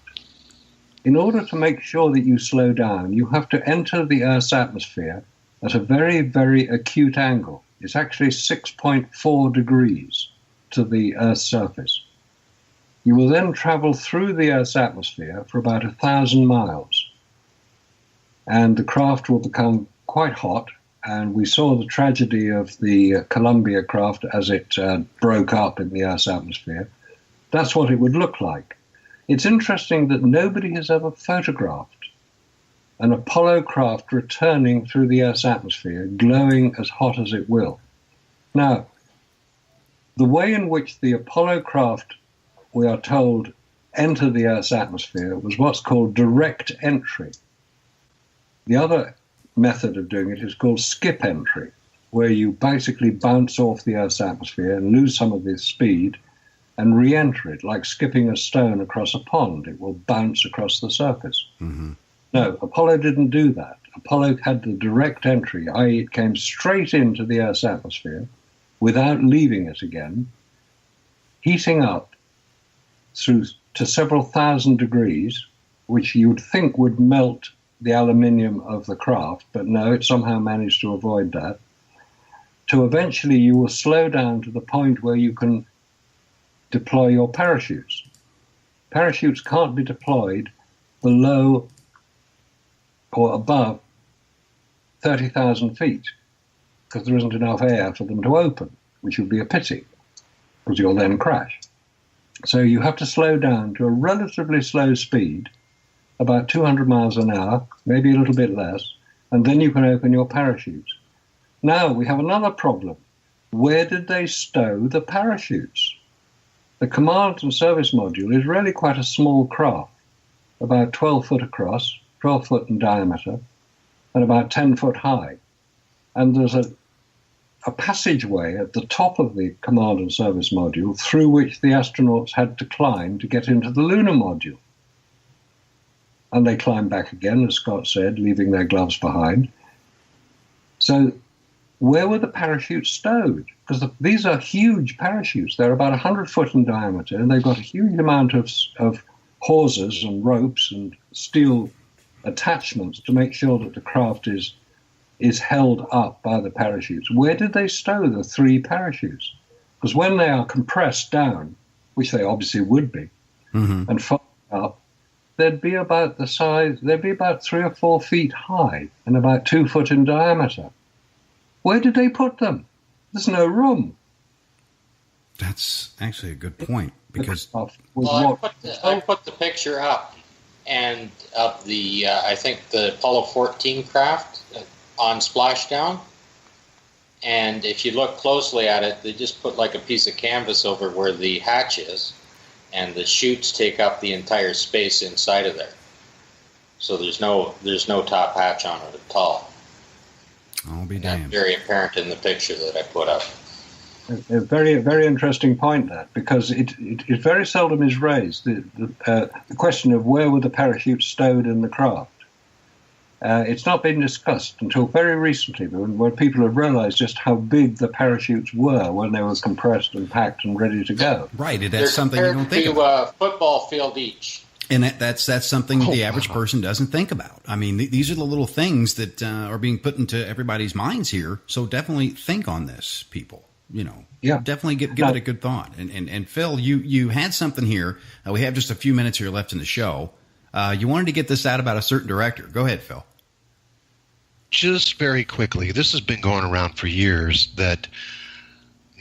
Speaker 9: in order to make sure that you slow down, you have to enter the Earth's atmosphere at a very, very acute angle. It's actually 6.4 degrees to the Earth's surface. You will then travel through the Earth's atmosphere for about 1,000 miles. And the craft will become quite hot. And we saw the tragedy of the Columbia craft as it broke up in the Earth's atmosphere. That's what it would look like. It's interesting that nobody has ever photographed an Apollo craft returning through the Earth's atmosphere, glowing as hot as it will. Now, the way in which the Apollo craft, we are told, enter the Earth's atmosphere was what's called direct entry. The other method of doing it is called skip entry. where you basically bounce off the Earth's atmosphere and lose some of its speed and re-enter it, like skipping a stone across a pond. It will bounce across the surface.
Speaker 5: Mm-hmm.
Speaker 9: No, Apollo didn't do that. Apollo had the direct entry, i.e. it came straight into the Earth's atmosphere without leaving it again, heating up through to several thousand degrees, which you would think would melt the aluminium of the craft, but no, it somehow managed to avoid that, to eventually you will slow down to the point where you can deploy your parachutes. Parachutes can't be deployed below or above 30,000 feet because there isn't enough air for them to open, which would be a pity because you'll then crash. So you have to slow down to a relatively slow speed, about 200 miles an hour, maybe a little bit less, and then you can open your parachutes. Now we have another problem. Where did they stow the parachutes? The command and service module is really quite a small craft, about 12 foot across, 12 foot in diameter, and about 10 foot high. And there's a passageway at the top of the command and service module through which the astronauts had to climb to get into the lunar module. And they climbed back again, as Scott said, leaving their gloves behind. So where were the parachutes stowed? Because these are huge parachutes. They're about 100 foot in diameter, and they've got a huge amount of hawsers and ropes and steel attachments to make sure that the craft is held up by the parachutes. Where did they stow the 3 parachutes? Because when they are compressed down, which they obviously would be, and folded up, they'd be about 3 or 4 feet high and about 2 foot in diameter. Where did they put them? There's no room.
Speaker 5: That's actually a good point, because
Speaker 8: well, I put the picture up, and of the I think the Apollo 14 craft on splashdown, and if you look closely at it, they just put like a piece of canvas over where the hatch is, and the chutes take up the entire space inside of there. So there's no top hatch on it at all.
Speaker 5: I'll be damned.
Speaker 8: Very apparent in the picture that I put up.
Speaker 9: A very, very interesting point, that, because it very seldom is raised, the question of where were the parachutes stowed in the craft. It's not been discussed until very recently, when people have realized just how big the parachutes were when they were compressed and packed and ready to go.
Speaker 5: Right, that's something you don't think
Speaker 8: to
Speaker 5: about.
Speaker 8: A football field each.
Speaker 5: And that's something the average person doesn't think about. I mean, these are the little things that are being put into everybody's minds here. So definitely think on this, people. Definitely give it a good thought. And Phil, you had something here. We have just a few minutes here left in the show. You wanted to get this out about a certain director. Go ahead, Phil.
Speaker 6: Just very quickly, this has been going around for years that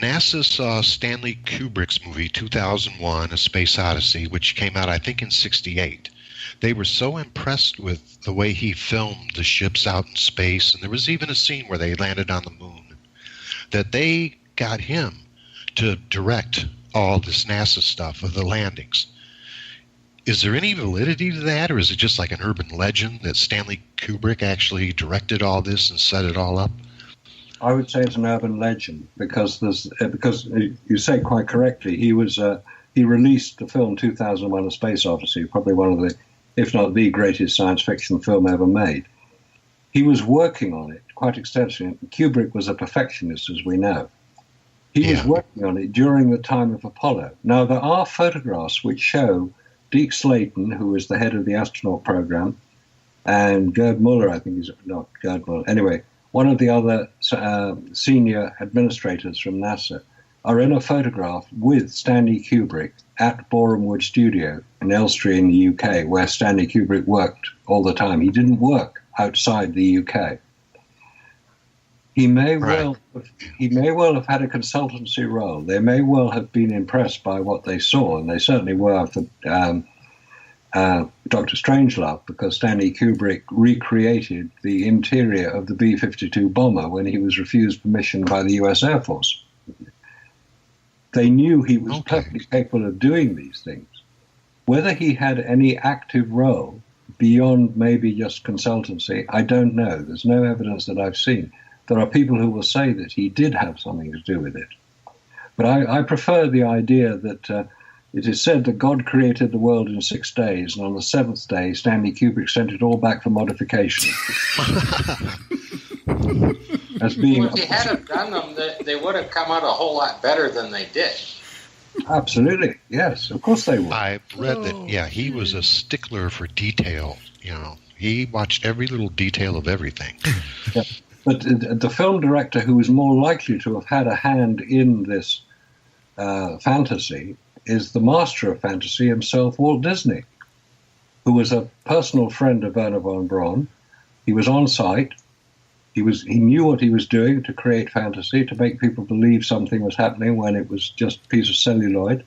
Speaker 6: NASA saw Stanley Kubrick's movie 2001, A Space Odyssey, which came out, I think, in '68. They were so impressed with the way he filmed the ships out in space, and there was even a scene where they landed on the moon, that they got him to direct all this NASA stuff of the landings. Is there any validity to that, or is it just like an urban legend that Stanley Kubrick actually directed all this and set it all up?
Speaker 9: I would say it's an urban legend because you say quite correctly. He released the film 2001: A Space Odyssey, probably one of the, if not the greatest science fiction film ever made. He was working on it quite extensively. Kubrick was a perfectionist, as we know. He was working on it during the time of Apollo. Now, there are photographs which show Deke Slayton, who was the head of the astronaut program, and Gerd Muller, I think he's not Gerd Muller. Anyway, one of the other senior administrators from NASA are in a photograph with Stanley Kubrick at Boreham Wood Studio in Elstree in the UK, where Stanley Kubrick worked all the time. He didn't work outside the UK. He may well have had a consultancy role. They may well have been impressed by what they saw, and they certainly were for Dr. Strangelove, because Stanley Kubrick recreated the interior of the B-52 bomber when he was refused permission by the US Air Force. They knew he was perfectly capable of doing these things. Whether he had any active role beyond maybe just consultancy, I don't know. There's no evidence that I've seen. there are people who will say that he did have something to do with it. But I prefer the idea that it is said that God created the world in 6 days, and on the 7th day, Stanley Kubrick sent it all back for modification. As being
Speaker 8: if he hadn't done them, they would have come out a whole lot better than they did.
Speaker 9: Absolutely, yes, of course they would.
Speaker 6: I've read that, yeah, he was a stickler for detail. You know, he watched every little detail of everything.
Speaker 9: Yeah. But the film director who was more likely to have had a hand in this fantasy is the master of fantasy himself, Walt Disney, who was a personal friend of Werner von Braun. He was on site. He knew what he was doing to create fantasy, to make people believe something was happening when it was just a piece of celluloid.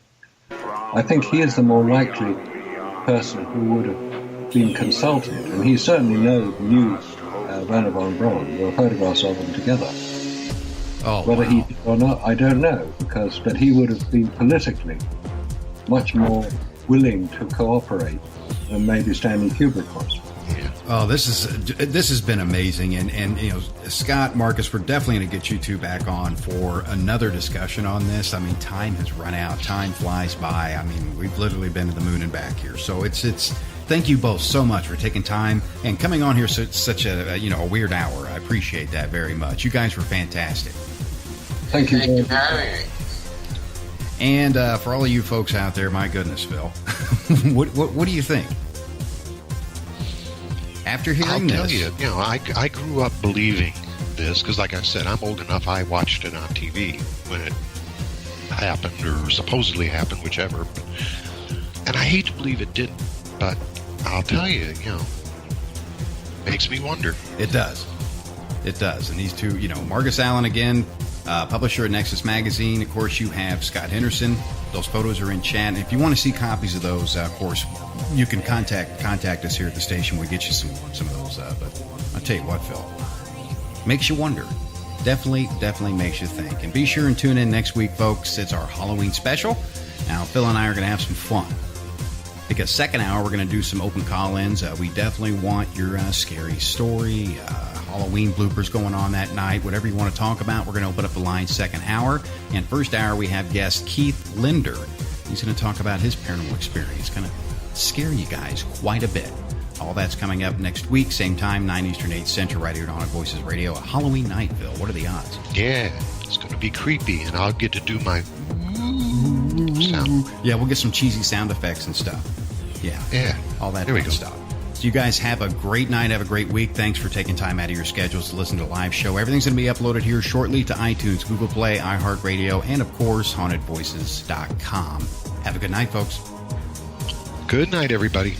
Speaker 9: I think he is the more likely person who would have been consulted, and he certainly knew Werner von Braun. There were photographs of them together.
Speaker 5: Oh,
Speaker 9: whether he did or not, I don't know, but he would have been politically much more willing to cooperate than maybe Stanley Kubrick was.
Speaker 5: Oh, this has been amazing, and you know, Scott, Marcus, we're definitely going to get you two back on for another discussion on this. I mean, time has run out, time flies by. I mean, we've literally been to the moon and back here. So it's thank you both so much for taking time and coming on here such a a weird hour. I appreciate that very much. You guys were fantastic.
Speaker 9: Thank you.
Speaker 8: Thank you for having me.
Speaker 5: And for all of you folks out there, my goodness, Phil, what do you think? After hearing this,
Speaker 6: I'll tell you, I grew up believing this because, like I said, I'm old enough. I watched it on TV when it happened or supposedly happened, whichever. And I hate to believe it didn't, but I'll tell you, makes me wonder.
Speaker 5: It does. And these two, Marcus Allen again, publisher at Nexus Magazine. Of course, you have Scott Henderson. Those photos are in chat. And if you want to see copies of those, of course, you can contact us here at the station. We'll get you some of those. But I'll tell you what, Phil, makes you wonder. Definitely makes you think. And be sure and tune in next week, folks. It's our Halloween special. Now, Phil and I are going to have some fun. Because second hour, we're going to do some open call-ins. We definitely want your scary story, Halloween bloopers going on that night, whatever you want to talk about. We're going to open up the line second hour. And first hour, we have guest Keith Linder. He's going to talk about his paranormal experience. Going to scare you guys quite a bit. All that's coming up next week, same time, 9 Eastern, 8 Central, right here on Haunted Voices Radio. A Halloween night, Phil. What are the odds?
Speaker 6: Yeah, it's going to be creepy, and I'll get to do my sound.
Speaker 5: Yeah, we'll get some cheesy sound effects and stuff. Yeah. All that good stuff. So you guys have a great night. Have a great week. Thanks for taking time out of your schedules to listen to the live show. Everything's going to be uploaded here shortly to iTunes, Google Play, iHeartRadio, and, of course, hauntedvoices.com. Have a good night, folks.
Speaker 6: Good night, everybody.